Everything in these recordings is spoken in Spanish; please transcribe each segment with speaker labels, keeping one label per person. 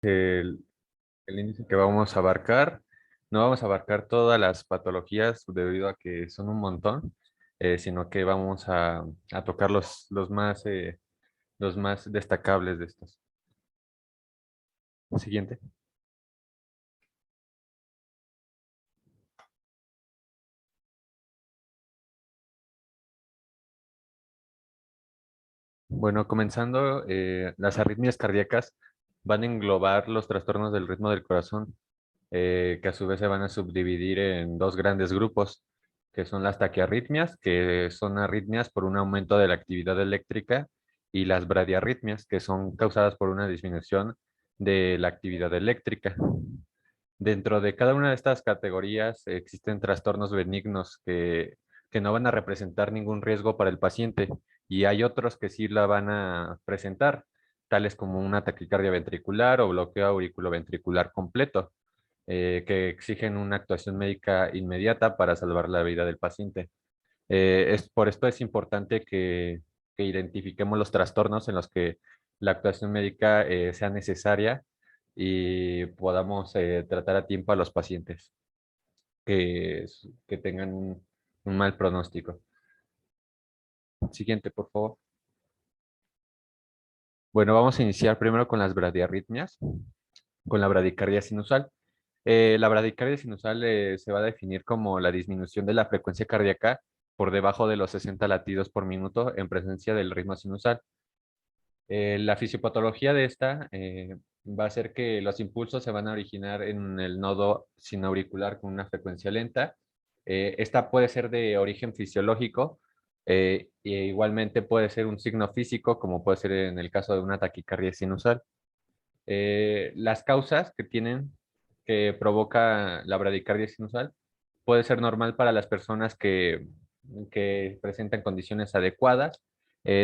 Speaker 1: el, el índice que vamos a abarcar. No vamos a abarcar todas las patologías debido a que son un montón, sino que vamos a tocar los más destacables de estos. Siguiente. Bueno, comenzando, las arritmias cardíacas van a englobar los trastornos del ritmo del corazón, que a su vez se van a subdividir en dos grandes grupos, que son las taquiarritmias, que son arritmias por un aumento de la actividad eléctrica, y las bradiarritmias, que son causadas por una disminución de la actividad eléctrica. Dentro de cada una de estas categorías existen trastornos benignos que no van a representar ningún riesgo para el paciente y hay otros que sí la van a presentar, tales como una taquicardia ventricular o bloqueo auriculoventricular completo, que exigen una actuación médica inmediata para salvar la vida del paciente. Por esto es importante que identifiquemos los trastornos en los que la actuación médica sea necesaria y podamos tratar a tiempo a los pacientes que tengan un mal pronóstico. Siguiente, por favor. Bueno, vamos a iniciar primero con las bradiarritmias, con la bradicardia sinusal. La bradicardia sinusal se va a definir como la disminución de la frecuencia cardíaca por debajo de los 60 latidos por minuto en presencia del ritmo sinusal. La fisiopatología de esta va a ser que los impulsos se van a originar en el nodo sinauricular con una frecuencia lenta. Esta puede ser de origen fisiológico e igualmente puede ser un signo físico, como puede ser en el caso de una taquicardia sinusal. Las causas que provoca la bradicardia sinusal puede ser normal para las personas que presentan condiciones adecuadas.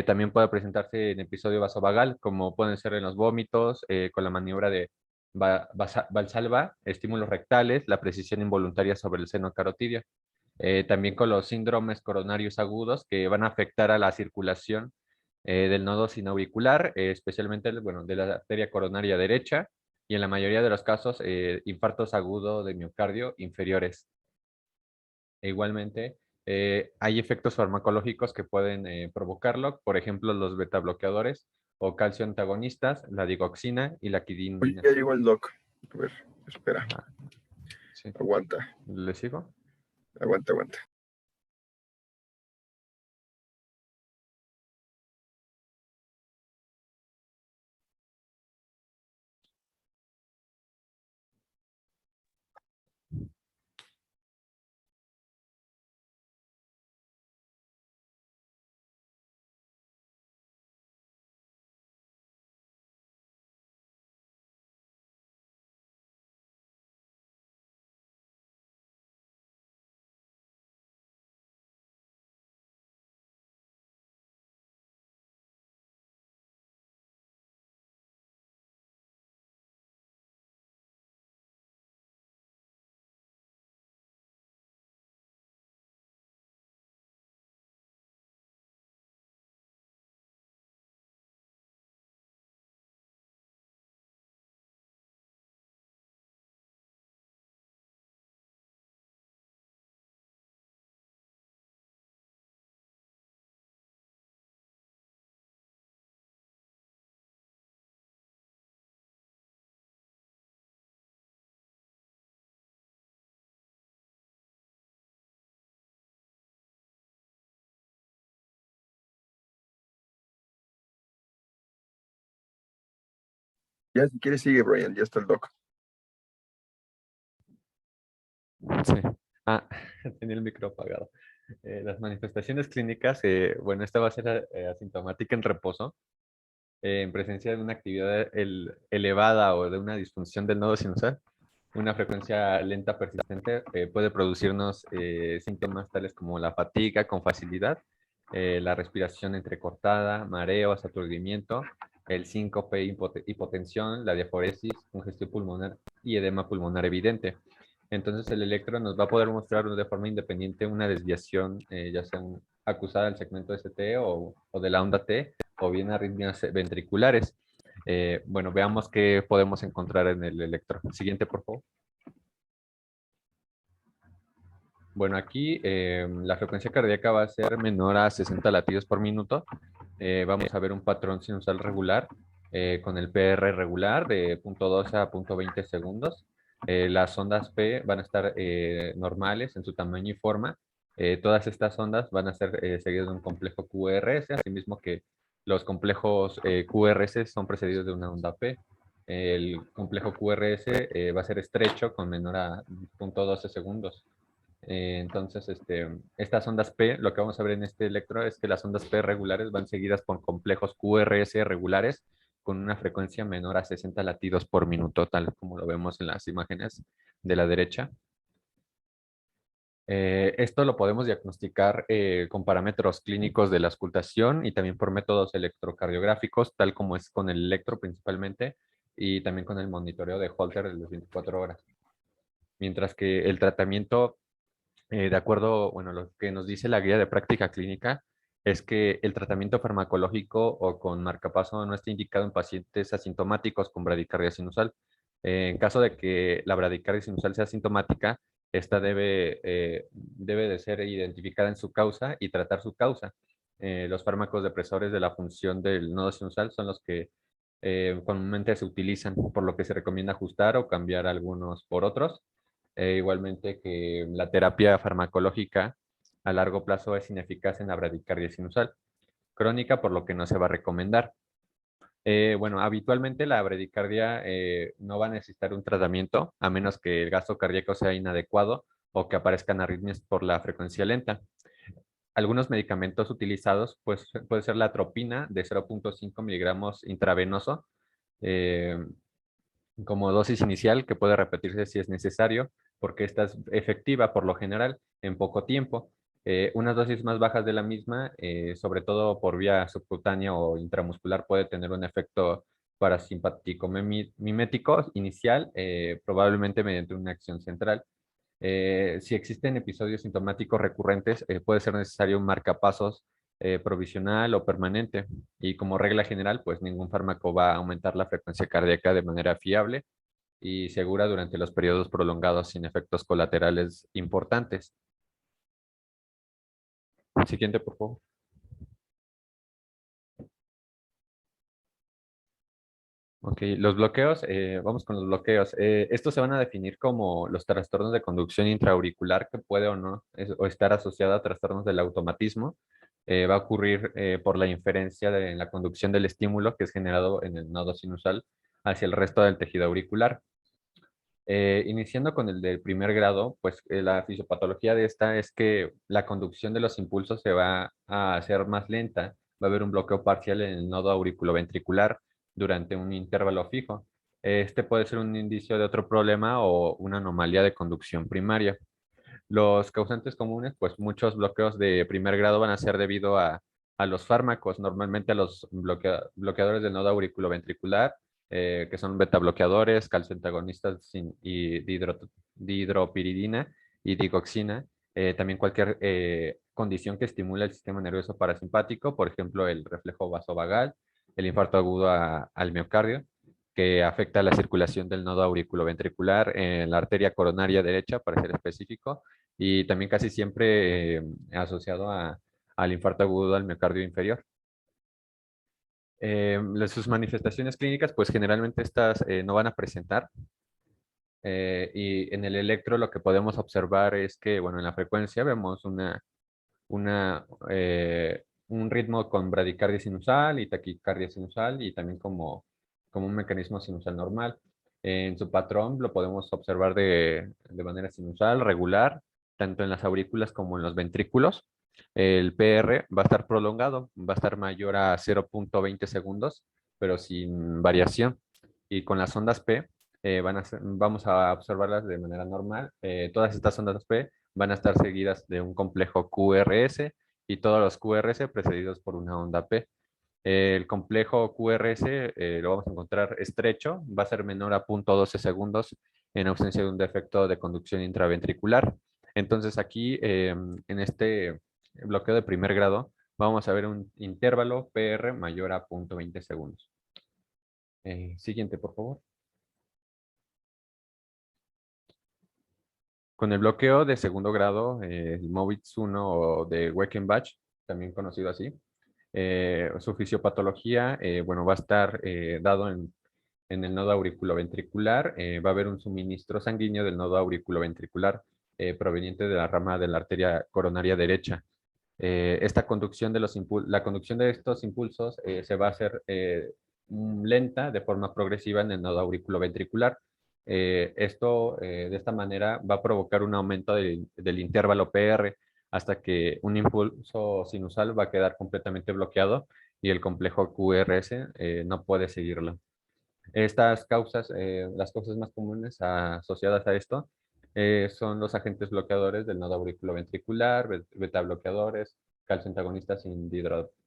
Speaker 1: También puede presentarse en episodio vasovagal, como pueden ser en los vómitos, con la maniobra de Valsalva, estímulos rectales, la precisión involuntaria sobre el seno carotidio. También con los síndromes coronarios agudos que van a afectar a la circulación del nodo sinauricular, especialmente bueno, de la arteria coronaria derecha y en la mayoría de los casos infartos agudos de miocardio inferiores. E igualmente, hay efectos farmacológicos que pueden provocarlo, por ejemplo, los betabloqueadores o calcio antagonistas, la digoxina y la
Speaker 2: Oye,
Speaker 1: quidinina.
Speaker 2: ya llegó el doc. A ver, espera.
Speaker 1: Ah, sí.
Speaker 2: Aguanta,
Speaker 1: ¿Le sigo?
Speaker 2: aguanta, aguanta. Ya si quieres sigue, Brian, ya está el doc.
Speaker 1: Sí. Ah, tenía el micro apagado. Las manifestaciones clínicas, bueno, esta va a ser asintomática en reposo, en presencia de una actividad elevada o de una disfunción del nodo sinusal. Una frecuencia lenta persistente puede producirnos síntomas tales como la fatiga con facilidad, la respiración entrecortada, mareos, aturdimiento, el síncope, hipotensión, la diaforesis, congestión pulmonar y edema pulmonar evidente. Entonces el electro nos va a poder mostrar de forma independiente una desviación, ya sea acusada del segmento ST o de la onda T, o bien arritmias ventriculares. Bueno, veamos qué podemos encontrar en el electro. Siguiente, por favor. Bueno, aquí la frecuencia cardíaca va a ser menor a 60 latidos por minuto. Vamos a ver un patrón sinusal regular con el PR regular de 0.12 a 0.20 segundos. Las ondas P van a estar normales en su tamaño y forma. Todas estas ondas van a ser seguidas de un complejo QRS, asimismo que los complejos QRS son precedidos de una onda P. El complejo QRS va a ser estrecho con menor a 0.12 segundos. Entonces, estas ondas P, lo que vamos a ver en este electro es que las ondas P regulares van seguidas por complejos QRS regulares con una frecuencia menor a 60 latidos por minuto, tal como lo vemos en las imágenes de la derecha. Esto lo podemos diagnosticar con parámetros clínicos de la auscultación y también por métodos electrocardiográficos, tal como es con el electro principalmente, y también con el monitoreo de Holter de las 24 horas. Mientras que el tratamiento de acuerdo, bueno, lo que nos dice la guía de práctica clínica es que el tratamiento farmacológico o con marcapaso no está indicado en pacientes asintomáticos con bradicardia sinusal. En caso de que la bradicardia sinusal sea asintomática, esta debe de ser identificada en su causa y tratar su causa. Los fármacos depresores de la función del nodo sinusal son los que comúnmente se utilizan, por lo que se recomienda ajustar o cambiar algunos por otros. Igualmente que la terapia farmacológica a largo plazo es ineficaz en la bradicardia sinusal crónica, por lo que no se va a recomendar. Bueno, habitualmente la bradicardia no va a necesitar un tratamiento a menos que el gasto cardíaco sea inadecuado o que aparezcan arritmias por la frecuencia lenta. Algunos medicamentos utilizados pues, puede ser la atropina de 0.5 miligramos intravenoso, eh, como dosis inicial que puede repetirse si es necesario, porque esta es efectiva por lo general en poco tiempo. Unas dosis más bajas de la misma, sobre todo por vía subcutánea o intramuscular, puede tener un efecto parasimpático mimético inicial, probablemente mediante una acción central. Si existen episodios sintomáticos recurrentes, puede ser necesario un marcapasos provisional o permanente. Y como regla general, pues ningún fármaco va a aumentar la frecuencia cardíaca de manera fiable y segura durante los periodos prolongados sin efectos colaterales importantes. Siguiente, por favor. Ok, los bloqueos, vamos con los bloqueos. Estos se van a definir como los trastornos de conducción intraauricular que puede o no o estar asociado a trastornos del automatismo. Va a ocurrir por la inferencia en la conducción del estímulo que es generado en el nodo sinusal hacia el resto del tejido auricular. Iniciando con el del primer grado, pues la fisiopatología de esta es que la conducción de los impulsos se va a hacer más lenta. Va a haber un bloqueo parcial en el nodo auriculoventricular durante un intervalo fijo. Este puede ser un indicio de otro problema o una anomalía de conducción primaria. Los causantes comunes, pues muchos bloqueos de primer grado van a ser debido a los fármacos, normalmente a los bloqueadores del nodo auriculoventricular, que son beta bloqueadores, calcioantagonistas y dihidropiridina y digoxina. También cualquier condición que estimule el sistema nervioso parasimpático, por ejemplo, el reflejo vasovagal, el infarto agudo al miocardio, que afecta la circulación del nodo auriculoventricular en la arteria coronaria derecha, para ser específico, y también casi siempre asociado al infarto agudo al miocardio inferior. Sus manifestaciones clínicas, pues generalmente estas no van a presentar. Y en el electro lo que podemos observar es que, bueno, en la frecuencia vemos un ritmo con bradicardia sinusal y taquicardia sinusal y también como un mecanismo sinusal normal. En su patrón lo podemos observar de manera sinusal, regular, tanto en las aurículas como en los ventrículos. El PR va a estar prolongado, va a estar mayor a 0.20 segundos, pero sin variación. Y con las ondas P, vamos a observarlas de manera normal. Todas estas ondas P van a estar seguidas de un complejo QRS y todos los QRS precedidos por una onda P. El complejo QRS lo vamos a encontrar estrecho, va a ser menor a 0.12 segundos en ausencia de un defecto de conducción intraventricular. Entonces aquí, en este bloqueo de primer grado, vamos a ver un intervalo PR mayor a 0.20 segundos. Siguiente, por favor. Con el bloqueo de segundo grado, el MOVITS 1 o de Weichenbach, también conocido así, su fisiopatología, bueno, va a estar dado en el nodo auriculoventricular. Va a haber un suministro sanguíneo del nodo auriculoventricular proveniente de la rama de la arteria coronaria derecha. Esta conducción de la conducción de estos impulsos se va a hacer lenta de forma progresiva en el nodo auriculoventricular. Esto de esta manera va a provocar un aumento del intervalo PR hasta que un impulso sinusal va a quedar completamente bloqueado y el complejo QRS no puede seguirlo. Estas causas, las causas más comunes asociadas a esto son los agentes bloqueadores del nodo auriculoventricular, beta bloqueadores, calcio antagonistas sin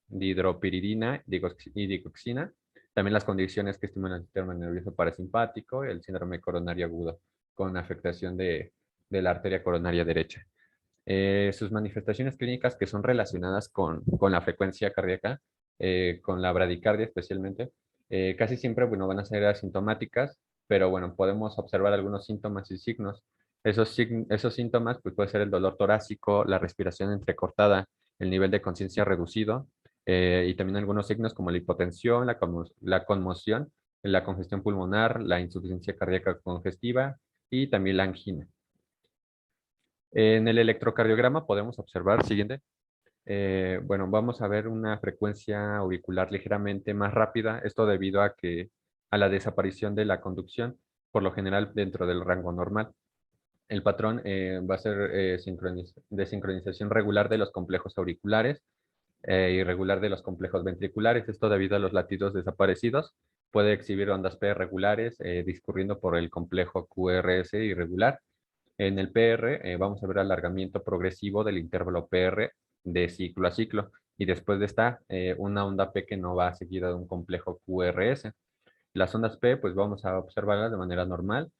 Speaker 1: dihidropiridina y digoxina. También las condiciones que estimulan el sistema nervioso parasimpático, el síndrome coronario agudo con afectación de la arteria coronaria derecha. Sus manifestaciones clínicas que son relacionadas con la frecuencia cardíaca, con la bradicardia especialmente, casi siempre, bueno, van a ser asintomáticas, pero bueno, podemos observar algunos síntomas y signos. Esos síntomas, pues puede ser el dolor torácico, la respiración entrecortada, el nivel de conciencia reducido, y también algunos signos como la hipotensión, la conmoción, la congestión pulmonar, la insuficiencia cardíaca congestiva y también la angina. En el electrocardiograma podemos observar, siguiente, bueno, vamos a ver una frecuencia auricular ligeramente más rápida, esto debido a la desaparición de la conducción, por lo general dentro del rango normal. El patrón va a ser de sincronización regular de los complejos auriculares, irregular de los complejos ventriculares, esto debido a los latidos desaparecidos. Puede exhibir ondas P regulares discurriendo por el complejo QRS irregular. En el PR vamos a ver alargamiento progresivo del intervalo PR de ciclo a ciclo y después de esta una onda P que no va seguida de un complejo QRS. Las ondas P pues vamos a observarlas de manera normal.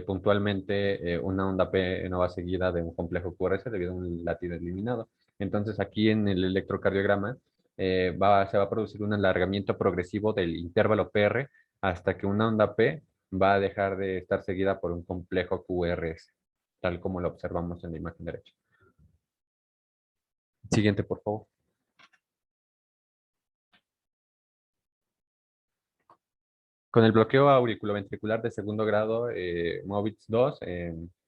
Speaker 1: Puntualmente una onda P no va seguida de un complejo QRS debido a un latido eliminado. Entonces aquí en el electrocardiograma se va a producir un alargamiento progresivo del intervalo PR hasta que una onda P va a dejar de estar seguida por un complejo QRS, tal como lo observamos en la imagen derecha. Siguiente, por favor. Con el bloqueo auriculoventricular de segundo grado, MOVITS 2,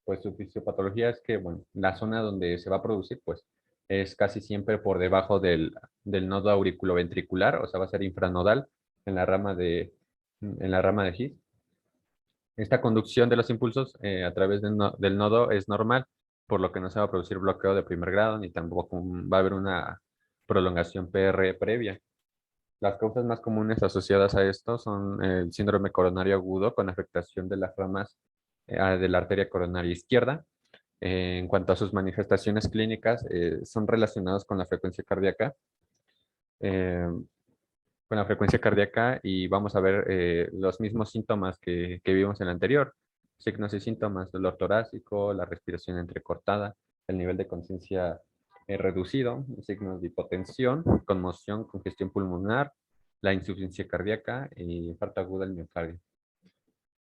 Speaker 1: pues su fisiopatología es que, bueno, la zona donde se va a producir, pues, es casi siempre por debajo del nodo auriculoventricular, o sea, va a ser infranodal en la rama de His. Esta conducción de los impulsos a través del nodo es normal, por lo que no se va a producir bloqueo de primer grado, ni tampoco va a haber una prolongación PR previa. Las causas más comunes asociadas a esto son el síndrome coronario agudo con afectación de las ramas de la arteria coronaria izquierda. En cuanto a sus manifestaciones clínicas, son relacionadas eh, con la frecuencia cardíaca y vamos a ver los mismos síntomas que vimos en el anterior. Signos y síntomas, dolor torácico, la respiración entrecortada, el nivel de conciencia reducido, signos de hipotensión, conmoción, congestión pulmonar, la insuficiencia cardíaca y infarto agudo del miocardio.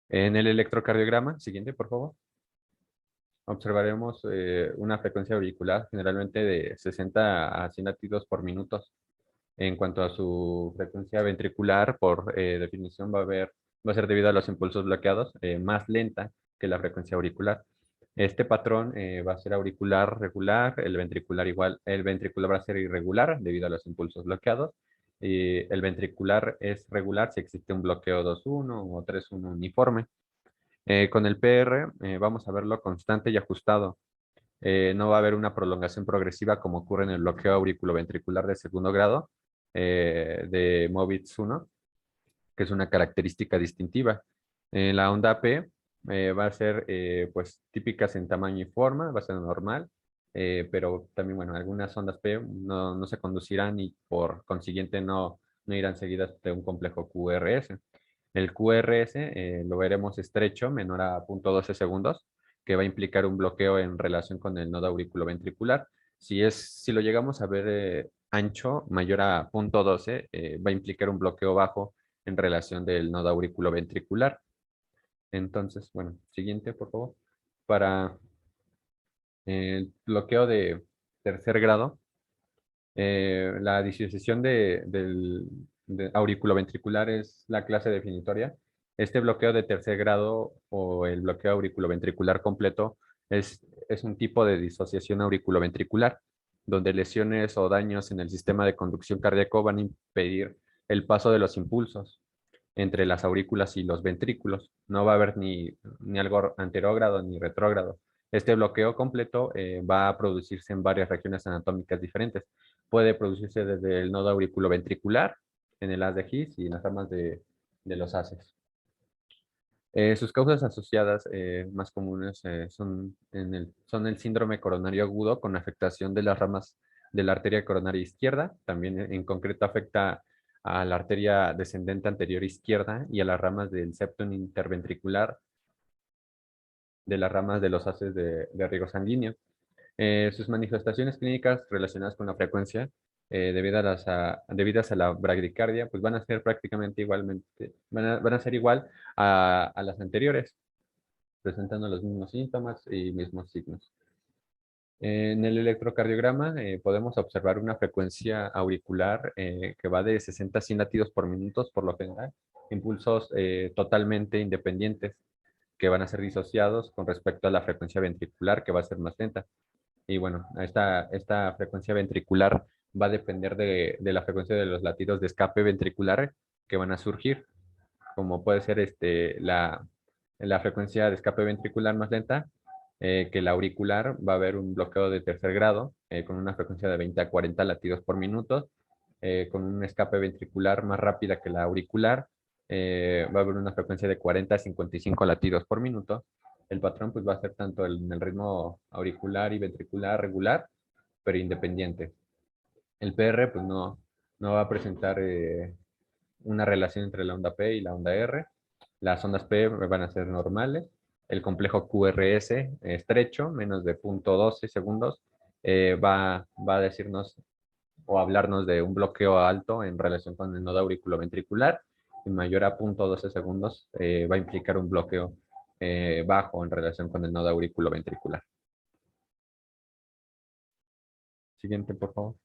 Speaker 1: En el electrocardiograma, siguiente, por favor, observaremos una frecuencia auricular generalmente de 60 a 100 latidos por minuto. En cuanto a su frecuencia ventricular, por definición va a ser debido a los impulsos bloqueados, más lenta que la frecuencia auricular. Este patrón va a ser auricular regular, el ventricular va a ser irregular debido a los impulsos bloqueados, y el ventricular es regular si existe un bloqueo 2-1 o 3-1 uniforme. Con el PR vamos a verlo constante y ajustado. No va a haber una prolongación progresiva como ocurre en el bloqueo auriculoventricular de segundo grado de MOVITS 1, que es una característica distintiva. La onda P va a ser pues típicas en tamaño y forma, va a ser normal, pero también, bueno, algunas ondas P no se conducirán y por consiguiente no irán seguidas de un complejo QRS. El QRS lo veremos estrecho, menor a 0.12 segundos, que va a implicar un bloqueo en relación con el nodo auriculoventricular. Si lo llegamos a ver ancho, mayor a 0.12, va a implicar un bloqueo bajo en relación del nodo auriculoventricular. Entonces, bueno, siguiente, por favor. Para el bloqueo de tercer grado, la disociación de auriculoventricular es la clase definitoria. Este bloqueo de tercer grado o el bloqueo auriculoventricular completo es un tipo de disociación auriculoventricular, donde lesiones o daños en el sistema de conducción cardíaco van a impedir el paso de los impulsos entre las aurículas y los ventrículos. No va a haber ni algo anterógrado ni retrógrado. Este bloqueo completo va a producirse en varias regiones anatómicas diferentes. Puede producirse desde el nodo auriculoventricular, en el haz de His y en las ramas de los haces. Sus causas asociadas más comunes son el síndrome coronario agudo con afectación de las ramas de la arteria coronaria izquierda. También en concreto afecta a la arteria descendente anterior izquierda y a las ramas del septum interventricular de las ramas de los haces de riego sanguíneo. Sus manifestaciones clínicas relacionadas con la frecuencia debidas a la bradicardia, pues van a ser prácticamente igualmente, van a ser igual a las anteriores, presentando los mismos síntomas y mismos signos. En el electrocardiograma podemos observar una frecuencia auricular que va de 60 a 100 latidos por minuto por lo general, impulsos totalmente independientes que van a ser disociados con respecto a la frecuencia ventricular que va a ser más lenta. Y bueno, esta frecuencia ventricular va a depender de la frecuencia de los latidos de escape ventricular que van a surgir, como puede ser la frecuencia de escape ventricular más lenta que la auricular. Va a haber un bloqueo de tercer grado con una frecuencia de 20 a 40 latidos por minuto, con un escape ventricular más rápida que la auricular. Va a haber una frecuencia de 40 a 55 latidos por minuto. El patrón pues va a ser tanto en el ritmo auricular y ventricular regular, pero independiente. El PR pues no va a presentar una relación entre la onda P y la onda R. Las ondas P van a ser normales. El complejo QRS estrecho, menos de 0.12 segundos, va a decirnos o hablarnos de un bloqueo alto en relación con el nodo auriculoventricular, y mayor a 0.12 segundos va a implicar un bloqueo bajo en relación con el nodo auriculoventricular. Siguiente, por favor.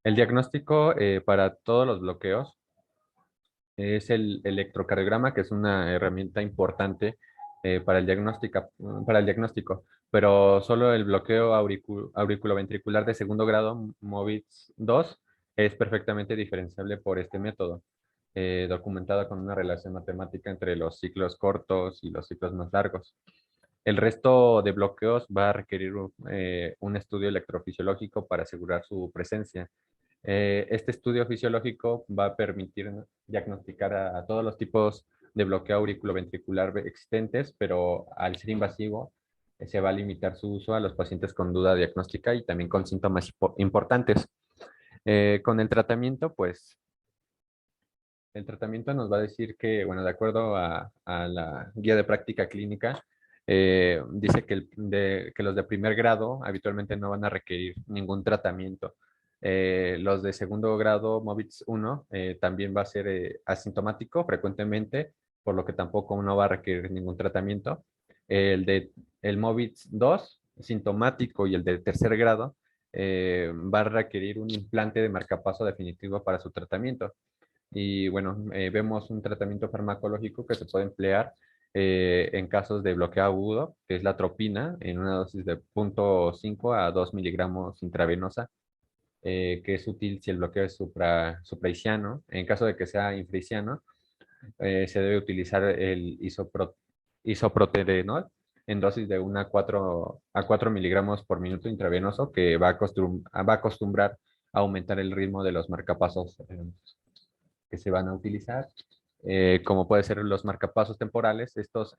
Speaker 1: El diagnóstico para todos los bloqueos es el electrocardiograma, que es una herramienta importante para el diagnóstico, pero solo el bloqueo auriculoventricular de segundo grado, MOVITS 2, es perfectamente diferenciable por este método, documentado con una relación matemática entre los ciclos cortos y los ciclos más largos. El resto de bloqueos va a requerir un estudio electrofisiológico para asegurar su presencia. Este estudio fisiológico va a permitir diagnosticar a todos los tipos de bloqueo auriculoventricular existentes, pero al ser invasivo se va a limitar su uso a los pacientes con duda diagnóstica y también con síntomas importantes. Con el tratamiento, pues el tratamiento nos va a decir que, bueno, de acuerdo a la guía de práctica clínica, dice que los de primer grado habitualmente no van a requerir ningún tratamiento. Los de segundo grado, MOVITS 1, también va a ser asintomático frecuentemente, por lo que tampoco no va a requerir ningún tratamiento. El MOVITS 2, sintomático, y el de tercer grado, va a requerir un implante de marcapaso definitivo para su tratamiento. Y bueno, vemos un tratamiento farmacológico que se puede emplear en casos de bloqueo agudo, que es la atropina, en una dosis de 0.5 a 2 miligramos intravenosa, que es útil si el bloqueo es supraiciano. En caso de que sea infraiciano, se debe utilizar el isoproterenol en dosis de 1 a 4 miligramos por minuto intravenoso, que va a acostumbrar a aumentar el ritmo de los marcapasos que se van a utilizar, como puede ser los marcapasos temporales. Estos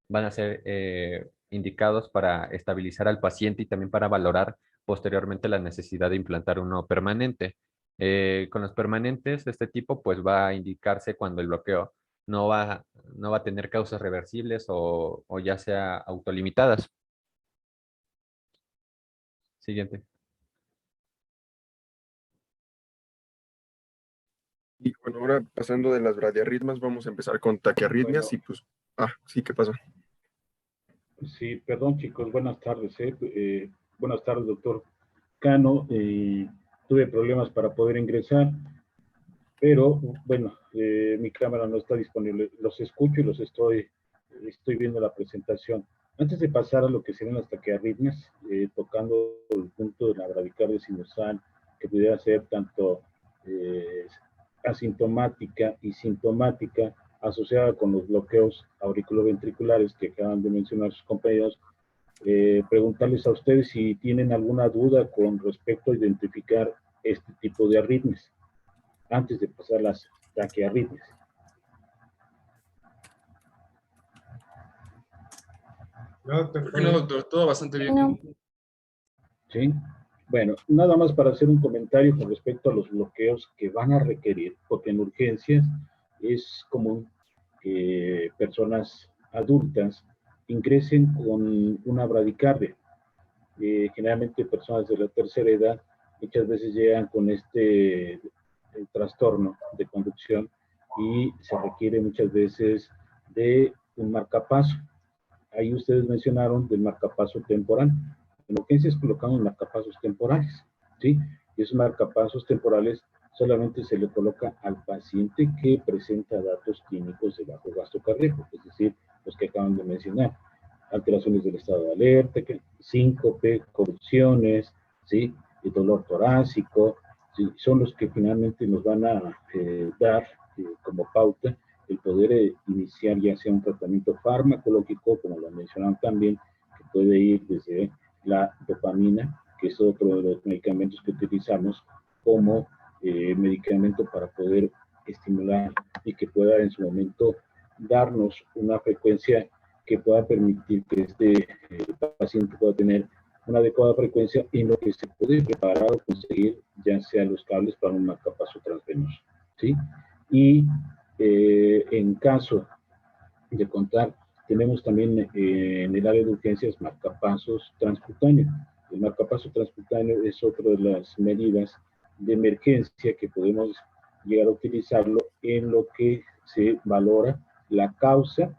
Speaker 1: van a ser indicados para estabilizar al paciente y también para valorar posteriormente la necesidad de implantar uno permanente. Con los permanentes de este tipo, pues va a indicarse cuando el bloqueo no va, no va a tener causas reversibles o ya sea autolimitadas. Siguiente.
Speaker 2: ahora pasando de las bradiarritmas, vamos a empezar con taquiarritmias
Speaker 3: Bueno,
Speaker 2: y pues, sí, ¿qué pasa?
Speaker 3: sí, perdón chicos, buenas tardes. Buenas tardes, doctor Cano. Tuve problemas para poder ingresar, pero bueno, mi cámara no está disponible. Los escucho y estoy viendo la presentación. Antes de pasar a lo que serían las taquiarritmias, tocando el punto de la bradicardia sinusal, que pudiera ser tanto eh, asintomática y sintomática, asociada con los bloqueos auriculoventriculares que acaban de mencionar sus compañeros, preguntarles a ustedes si tienen alguna duda con respecto a identificar este tipo de arritmias, antes de pasar las taquiarritmias.
Speaker 4: No, creo que no, doctor, todo bastante bien.
Speaker 5: No.
Speaker 3: ¿Sí? Bueno, nada más para hacer un comentario con respecto a los bloqueos que van a requerir, porque en urgencias es común que personas adultas ingresen con una bradicardia. Generalmente personas de la tercera edad muchas veces llegan con este trastorno de conducción y se requiere muchas veces de un marcapaso. Ahí ustedes mencionaron del marcapaso temporal. En urgencias colocamos marcapasos temporales, ¿sí? Y esos marcapasos temporales solamente se le coloca al paciente que presenta datos clínicos de bajo gasto cardíaco, es decir, los que acaban de mencionar. Alteraciones del estado de alerta, síncope, convulsiones, ¿sí? El dolor torácico, ¿sí? Son los que finalmente nos van a dar como pauta el poder iniciar ya sea un tratamiento farmacológico, como lo mencionaron también, que puede ir desde la dopamina, que es otro de los medicamentos que utilizamos como medicamento para poder estimular y que pueda en su momento darnos una frecuencia que pueda permitir que este paciente pueda tener una adecuada frecuencia en lo que se puede preparar o conseguir, ya sea los cables para un marcapaso transvenoso, ¿sí? Y en caso de contar, tenemos también en el área de urgencias marcapasos transcutáneos. El marcapaso transcutáneo es otra de las medidas de emergencia que podemos llegar a utilizarlo en lo que se valora la causa,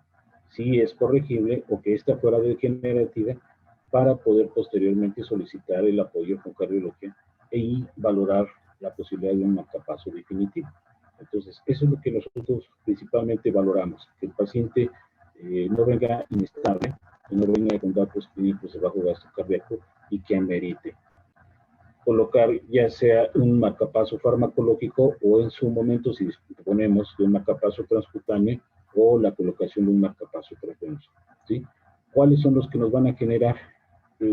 Speaker 3: si es corregible o que está fuera degenerativa, para poder posteriormente solicitar el apoyo con cardiología y valorar la posibilidad de un marcapaso definitivo. Entonces, eso es lo que nosotros principalmente valoramos, que el paciente no venga inestable, que no venga con datos clínicos de bajo gasto cardíaco y que amerite colocar ya sea un marcapaso farmacológico o en su momento, si disponemos de un marcapaso transcutáneo o la colocación de un marcapaso transvenoso, ¿sí? ¿Cuáles son los que nos van a generar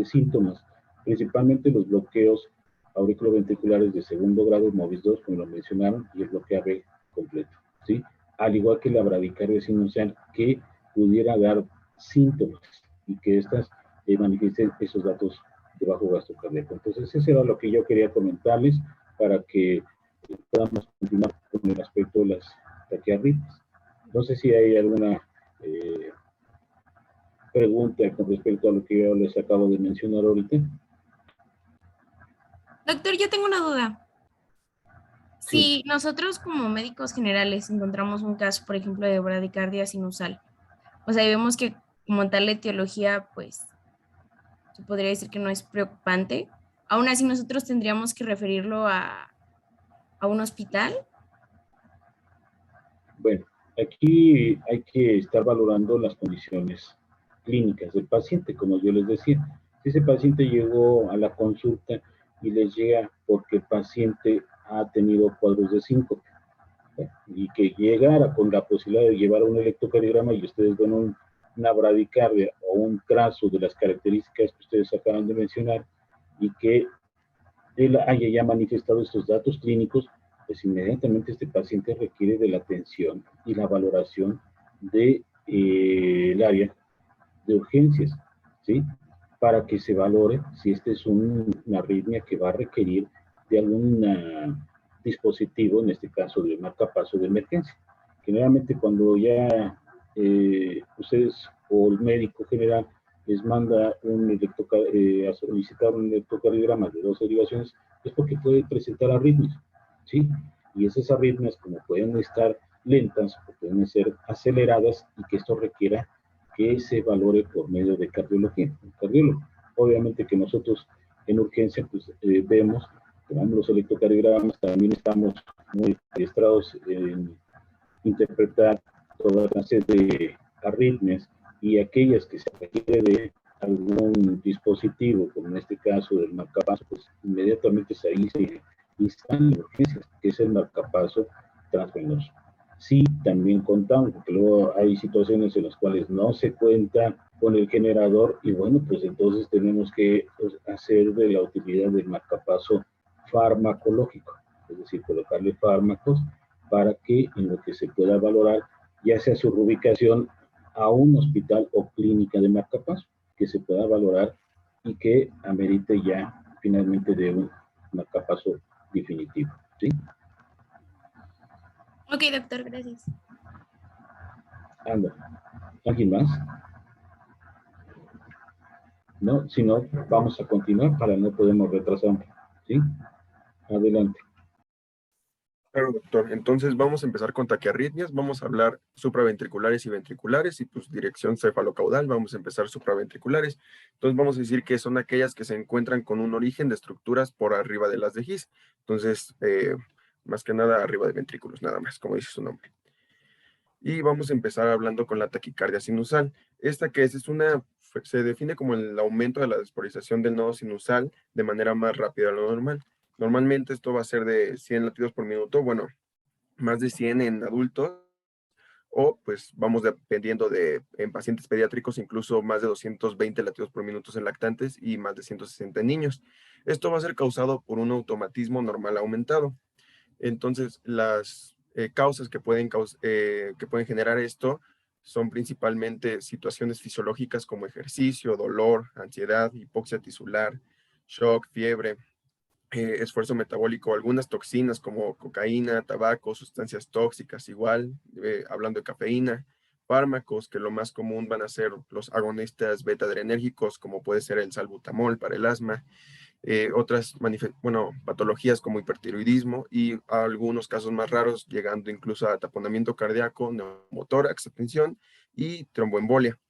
Speaker 3: síntomas? Principalmente los bloqueos auriculoventriculares de segundo grado, MOVIS 2, como lo mencionaron, y el bloqueo AB completo, ¿sí? Al igual que la bradicardia sinusal, que pudiera dar síntomas y que estas manifiesten esos datos de bajo gasto cardíaco. Entonces, eso era lo que yo quería comentarles para que podamos continuar con el aspecto de las taquiarritmias. No sé si hay alguna pregunta con respecto a lo que yo les acabo de mencionar ahorita.
Speaker 5: Doctor, yo tengo una duda.
Speaker 3: Sí.
Speaker 5: Si nosotros como médicos generales encontramos un caso, por ejemplo, de bradicardia sinusal, o sea, y vemos que como tal la etiología, pues, se podría decir que no es preocupante, aún así nosotros tendríamos que referirlo a un hospital.
Speaker 3: Bueno, aquí hay que estar valorando las condiciones clínicas del paciente, como yo les decía. Si ese paciente llegó a la consulta y les llega porque el paciente ha tenido cuadros de síncope, y que llegara con la posibilidad de llevar un electrocardiograma y ustedes ven una bradicardia o un trazo de las características que ustedes acaban de mencionar y que él haya ya manifestado estos datos clínicos, pues inmediatamente este paciente requiere de la atención y la valoración de el área de urgencias, ¿sí? Para que se valore si esta es una arritmia que va a requerir de algún dispositivo, en este caso de marcapaso de emergencia. Generalmente cuando ya ustedes o el médico general les manda a solicitar un electrocardiograma de 2 derivaciones, es porque puede presentar arritmias, ¿sí? Y esas arritmias, como pueden estar lentas o pueden ser aceleradas, y que esto requiera que se valore por medio de cardiología, un cardiólogo. Obviamente que nosotros en urgencia pues, vemos, tomamos los electrocardiogramas, también estamos muy adiestrados en interpretar toda clase de arritmias, y aquellas que se requiere de algún dispositivo, como en este caso del marcapaso, pues inmediatamente ahí se instalan en urgencias, que es el marcapaso transvenoso. Sí, también contamos, porque luego hay situaciones en las cuales no se cuenta con el generador, y bueno, pues entonces tenemos que hacer de la utilidad del marcapaso farmacológico, es decir, colocarle fármacos para que en lo que se pueda valorar, ya sea su reubicación a un hospital o clínica de marcapaso, que se pueda valorar y que amerite ya finalmente de un marcapaso definitivo. ¿Sí?
Speaker 5: Ok, doctor, gracias.
Speaker 3: Anda. ¿Alguien más? No, si no, vamos a continuar para no podemos retrasar. ¿Sí? Adelante.
Speaker 2: Claro, doctor. Entonces vamos a empezar con taquiarritmias. Vamos a hablar supraventriculares y ventriculares y pues dirección cefalocaudal. Vamos a empezar supraventriculares. Entonces vamos a decir que son aquellas que se encuentran con un origen de estructuras por arriba de las de His. Entonces, más que nada arriba de ventrículos, nada más, como dice su nombre. Y vamos a empezar hablando con la taquicardia sinusal. Esta que es una, se define como el aumento de la despolarización del nodo sinusal de manera más rápida de lo normal. Normalmente esto va a ser de 100 latidos por minuto, bueno, más de 100 en adultos, o pues vamos dependiendo de, en pacientes pediátricos, incluso más de 220 latidos por minuto en lactantes y más de 160 en niños. Esto va a ser causado por un automatismo normal aumentado. Entonces, las causas que pueden generar esto son principalmente situaciones fisiológicas como ejercicio, dolor, ansiedad, hipoxia tisular, shock, fiebre, esfuerzo metabólico, algunas toxinas como cocaína, tabaco, sustancias tóxicas igual, hablando de cafeína, fármacos, que lo más común van a ser los agonistas beta-adrenérgicos, como puede ser el salbutamol para el asma, otras patologías como hipertiroidismo y algunos casos más raros, llegando incluso a taponamiento cardíaco, neumotórax, atención, y tromboembolia.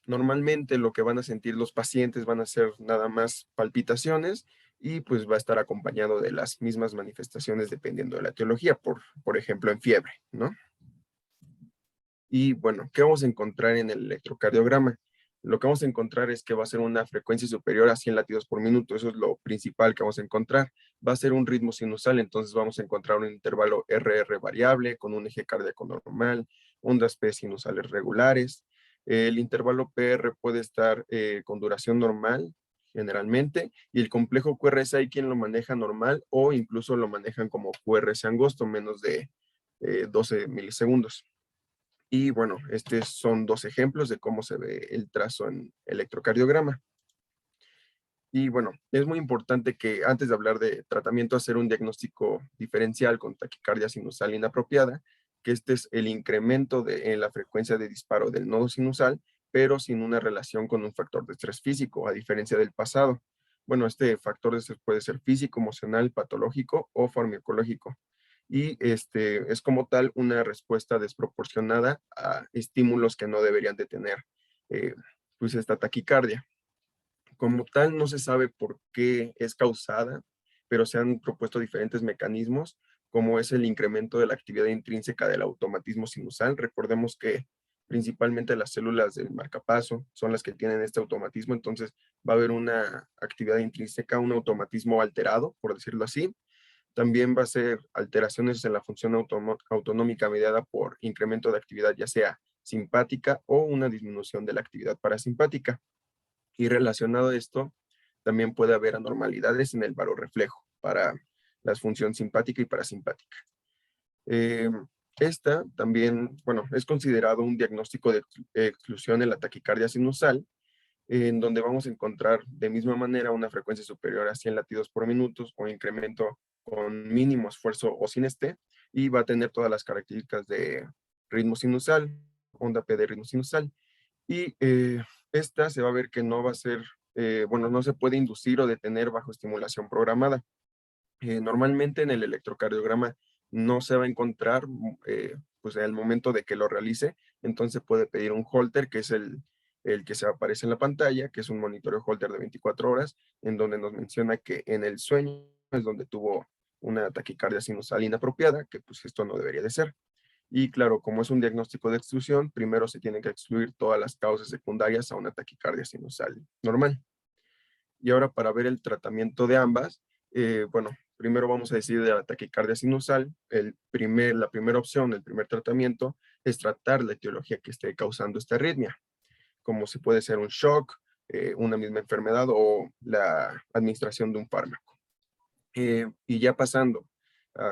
Speaker 2: Normalmente lo que van a sentir los pacientes van a ser nada más palpitaciones y pues va a estar acompañado de las mismas manifestaciones dependiendo de la etiología, por ejemplo en fiebre, ¿no? Y bueno, ¿qué vamos a encontrar en el electrocardiograma? Lo que vamos a encontrar es que va a ser una frecuencia superior a 100 latidos por minuto. Eso es lo principal que vamos a encontrar. Va a ser un ritmo sinusal, entonces vamos a encontrar un intervalo RR variable con un eje cardíaco normal, ondas P sinusales regulares. El intervalo PR puede estar con duración normal, generalmente, y el complejo QRS hay quien lo maneja normal o incluso lo manejan como QRS angosto, menos de 12 milisegundos. Y bueno, estos son dos ejemplos de cómo se ve el trazo en electrocardiograma. Y bueno, es muy importante que antes de hablar de tratamiento, hacer un diagnóstico diferencial con taquicardia sinusal inapropiada, que este es el incremento en la frecuencia de disparo del nodo sinusal, pero sin una relación con un factor de estrés físico, a diferencia del pasado. Bueno, este factor de estrés puede ser físico, emocional, patológico o farmacológico. Y es como tal una respuesta desproporcionada a estímulos que no deberían de tener pues esta taquicardia. Como tal, no se sabe por qué es causada, pero se han propuesto diferentes mecanismos, como es el incremento de la actividad intrínseca del automatismo sinusal. Recordemos que principalmente las células del marcapaso son las que tienen este automatismo, entonces va a haber una actividad intrínseca, un automatismo alterado, por decirlo así. También va a ser alteraciones en la función autonómica mediada por incremento de actividad, ya sea simpática o una disminución de la actividad parasimpática. Y relacionado a esto, también puede haber anormalidades en el barorreflejo para la función simpática y parasimpática. Esta también, bueno, es considerado un diagnóstico de exclusión en la taquicardia sinusal, en donde vamos a encontrar de misma manera una frecuencia superior a 100 latidos por minuto o incremento con mínimo esfuerzo o sin y va a tener todas las características de ritmo sinusal, onda P de ritmo sinusal, y esta se va a ver que no va a ser, no se puede inducir o detener bajo estimulación programada. Normalmente en el electrocardiograma no se va a encontrar pues en el momento de que lo realice, entonces puede pedir un holter, que es el que se aparece en la pantalla, que es un monitoreo holter de 24 horas, en donde nos menciona que en el sueño es donde tuvo una taquicardia sinusal inapropiada, que pues esto no debería de ser. Y claro, como es un diagnóstico de exclusión, primero se tienen que excluir todas las causas secundarias a una taquicardia sinusal normal. Y ahora para ver el tratamiento de ambas, bueno, primero vamos a decir de la taquicardia sinusal. La primera opción, el primer tratamiento, es tratar la etiología que esté causando esta arritmia, como si puede ser un shock, una misma enfermedad o la administración de un fármaco. Y ya pasando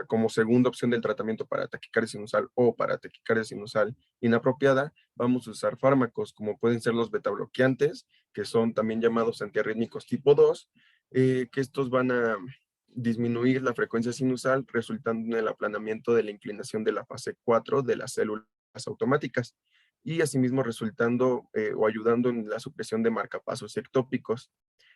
Speaker 2: como segunda opción del tratamiento para taquicardia sinusal o para taquicardia sinusal inapropiada, vamos a usar fármacos como pueden ser los betabloqueantes, que son también llamados antiarrítmicos tipo 2, que estos van a disminuir la frecuencia sinusal, resultando en el aplanamiento de la inclinación de la fase 4 de las células automáticas y asimismo resultando o ayudando en la supresión de marcapasos ectópicos.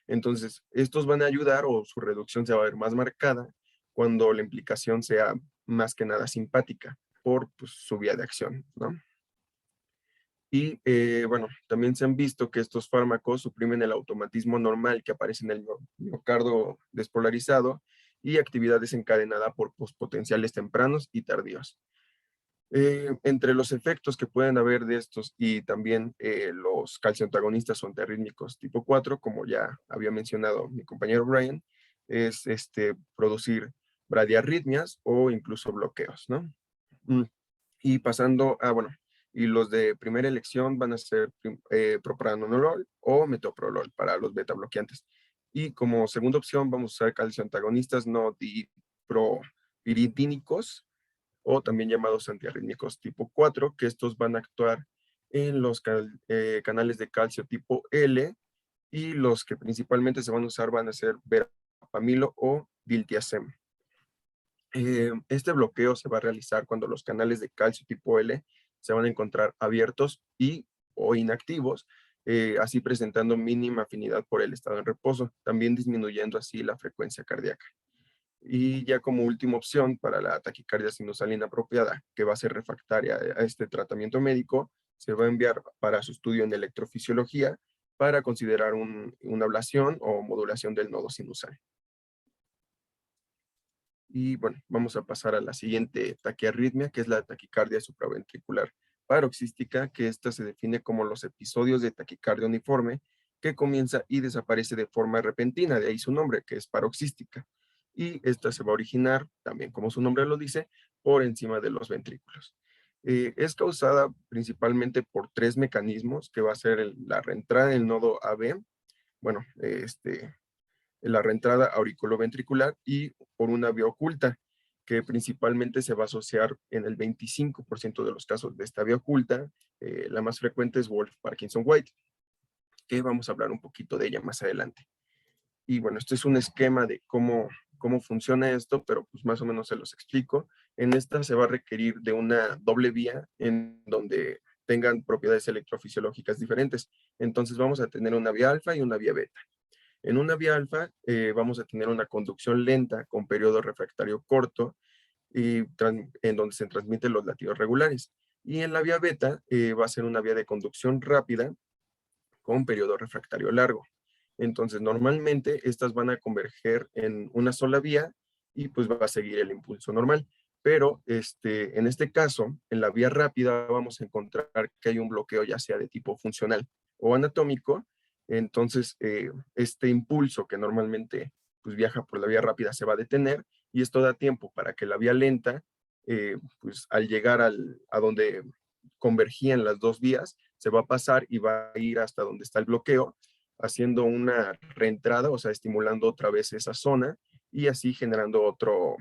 Speaker 2: Entonces, estos van a ayudar o su reducción se va a ver más marcada cuando la implicación sea más que nada simpática por pues, su vía de acción, ¿no? Y bueno, también se han visto que estos fármacos suprimen el automatismo normal que aparece en el miocardio despolarizado y actividad desencadenada por potenciales tempranos y tardíos. Entre los efectos que pueden haber de estos y también los calcioantagonistas o antiarrítmicos tipo 4, como ya había mencionado mi compañero Brian, es producir bradiarritmias o incluso bloqueos, ¿no? Y pasando a, bueno, y los de primera elección van a ser propranolol o metoprolol para los beta bloqueantes. Y como segunda opción vamos a usar calcioantagonistas no dipropiridínicos o también llamados antiarrítmicos tipo 4, que estos van a actuar en los canales de calcio tipo L y los que principalmente se van a usar van a ser verapamilo o diltiazem. Este bloqueo se va a realizar cuando los canales de calcio tipo L se van a encontrar abiertos o inactivos, así presentando mínima afinidad por el estado en reposo, también disminuyendo así la frecuencia cardíaca. Y ya como última opción para la taquicardia sinusal inapropiada, que va a ser refractaria a este tratamiento médico, se va a enviar para su estudio en electrofisiología para considerar una ablación o modulación del nodo sinusal. Y bueno, vamos a pasar a la siguiente taquiarritmia, que es la taquicardia supraventricular paroxística, que esta se define como los episodios de taquicardia uniforme que comienza y desaparece de forma repentina, de ahí su nombre, que es paroxística. Y esta se va a originar, también como su nombre lo dice, por encima de los ventrículos. Es causada principalmente por tres mecanismos, que va a ser la reentrada del nodo AB, bueno, la reentrada auriculoventricular y por una vía oculta, que principalmente se va a asociar en el 25% de los casos de esta vía oculta. La más frecuente es Wolff-Parkinson-White, que vamos a hablar un poquito de ella más adelante. Y bueno, este es un esquema de cómo funciona esto, pero pues más o menos se los explico. En esta se va a requerir de una doble vía en donde tengan propiedades electrofisiológicas diferentes. Entonces vamos a tener una vía alfa y una vía beta. En una vía alfa vamos a tener una conducción lenta con periodo refractario corto y en donde se transmiten los latidos regulares. Y en la vía beta va a ser una vía de conducción rápida con periodo refractario largo. Entonces, normalmente estas van a converger en una sola vía y pues va a seguir el impulso normal. Pero en este caso, en la vía rápida vamos a encontrar que hay un bloqueo ya sea de tipo funcional o anatómico. Entonces, este impulso que normalmente pues, viaja por la vía rápida se va a detener y esto da tiempo para que la vía lenta, pues al llegar a donde convergían las dos vías, se va a pasar y va a ir hasta donde está el bloqueo, haciendo una reentrada, o sea, estimulando otra vez esa zona y así generando otro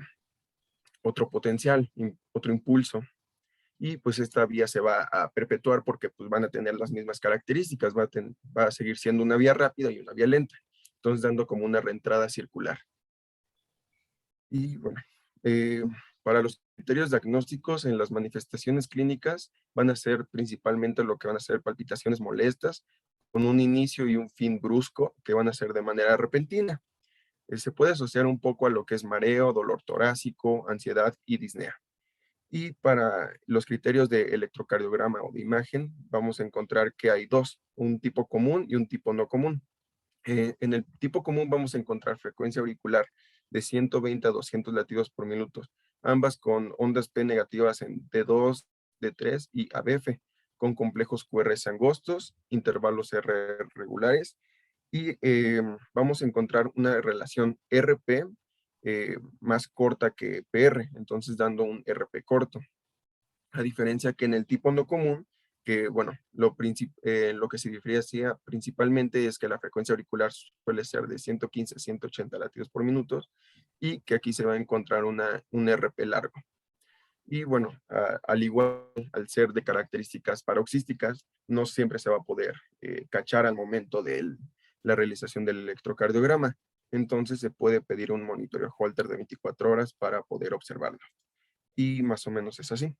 Speaker 2: potencial, otro impulso. Y pues esta vía se va a perpetuar porque pues van a tener las mismas características, va a seguir siendo una vía rápida y una vía lenta, entonces dando como una reentrada circular. Y bueno, para los criterios diagnósticos en las manifestaciones clínicas van a ser principalmente lo que van a ser palpitaciones molestas, con un inicio y un fin brusco que van a ser de manera repentina. Se puede asociar un poco a lo que es mareo, dolor torácico, ansiedad y disnea. Y para los criterios de electrocardiograma o de imagen, vamos a encontrar que hay dos, un tipo común y un tipo no común. En el tipo común vamos a encontrar frecuencia auricular de 120 a 200 latidos por minuto, ambas con ondas P negativas en D2, D3 y ABF, con complejos QRS angostos, intervalos R regulares, y vamos a encontrar una relación RP más corta que PR, entonces dando un RP corto. A diferencia que en el tipo no común, que bueno, lo que se diferencia principalmente es que la frecuencia auricular suele ser de 115 a 180 latidos por minuto y que aquí se va a encontrar un RP largo. Y bueno, al igual, al ser de características paroxísticas, no siempre se va a poder cachar al momento de la realización del electrocardiograma. Entonces se puede pedir un monitoreo Holter de 24 horas para poder observarlo. Y más o menos es así.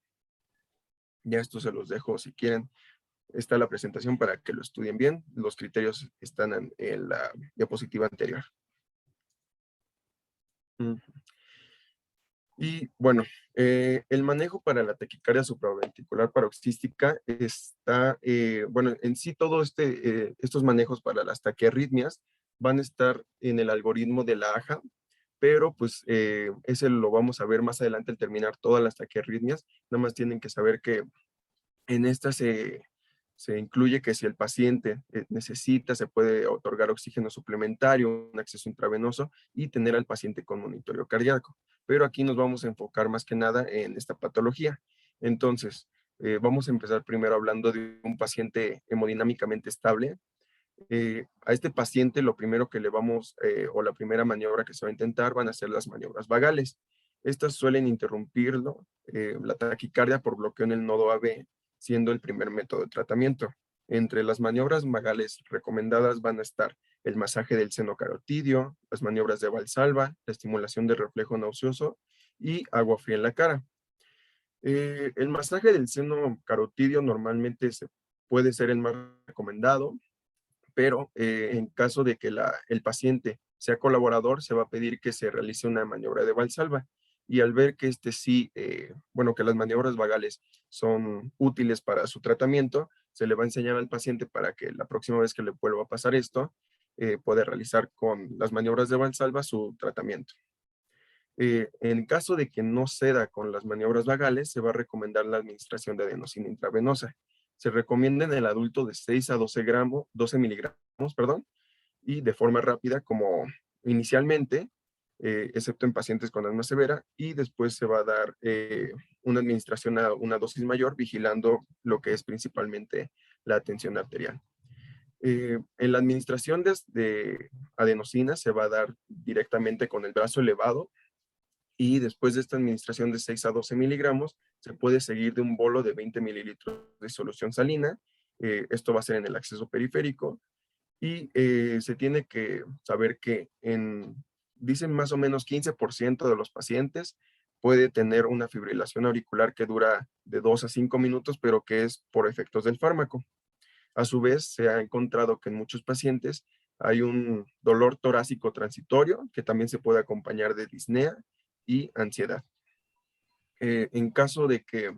Speaker 2: Ya esto se los dejo si quieren. Está la presentación para que lo estudien bien. Los criterios están en la diapositiva anterior. Y bueno, el manejo para la taquicardia supraventricular paroxística está, bueno, en sí todos estos manejos para las taquiarritmias van a estar en el algoritmo de la AJA, pero pues ese lo vamos a ver más adelante al terminar todas las taquiarritmias. Nada más tienen que saber que en esta se incluye que si el paciente necesita, se puede otorgar oxígeno suplementario, un acceso intravenoso y tener al paciente con monitoreo cardíaco. Pero aquí nos vamos a enfocar más que nada en esta patología. Entonces, vamos a empezar primero hablando de un paciente hemodinámicamente estable. A este paciente lo primero que le vamos, o la primera maniobra que se va a intentar van a ser las maniobras vagales. Estas suelen interrumpirlo, la taquicardia por bloqueo en el nodo AB, siendo el primer método de tratamiento. Entre las maniobras vagales recomendadas van a estar el masaje del seno carotidio, las maniobras de Valsalva, la estimulación del reflejo nauseoso y agua fría en la cara. El masaje del seno carotidio normalmente puede ser el más recomendado, pero en caso de que el paciente sea colaborador, se va a pedir que se realice una maniobra de Valsalva. Y al ver que bueno, que las maniobras vagales son útiles para su tratamiento, se le va a enseñar al paciente para que la próxima vez que le vuelva a pasar esto, pueda realizar con las maniobras de Valsalva su tratamiento. En caso de que no ceda con las maniobras vagales, se va a recomendar la administración de adenosina intravenosa. Se recomienda en el adulto de 6 a 12 miligramos, perdón, y de forma rápida como inicialmente, excepto en pacientes con asma severa, y después se va a dar una administración a una dosis mayor, vigilando lo que es principalmente la tensión arterial. En la administración de adenosina se va a dar directamente con el brazo elevado, y después de esta administración de 6 a 12 miligramos, se puede seguir de un bolo de 20 mililitros de solución salina. Esto va a ser en el acceso periférico. Y se tiene que saber que dicen más o menos 15% de los pacientes puede tener una fibrilación auricular que dura de 2 a 5 minutos, pero que es por efectos del fármaco. A su vez, se ha encontrado que en muchos pacientes hay un dolor torácico transitorio que también se puede acompañar de disnea y ansiedad. En caso de que,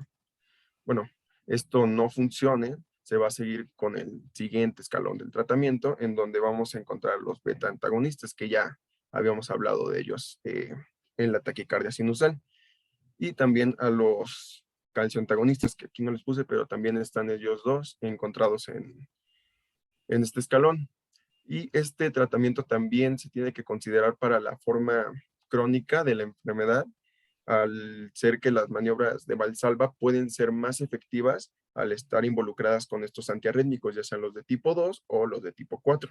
Speaker 2: bueno, esto no funcione, se va a seguir con el siguiente escalón del tratamiento, en donde vamos a encontrar los beta antagonistas, que ya habíamos hablado de ellos en la taquicardia sinusal, y también a los calcio antagonistas, que aquí no les puse, pero también están ellos dos encontrados en este escalón. Y este tratamiento también se tiene que considerar para la forma crónica de la enfermedad, al ser que las maniobras de Valsalva pueden ser más efectivas al estar involucradas con estos antiarrítmicos, ya sean los de tipo 2 o los de tipo 4.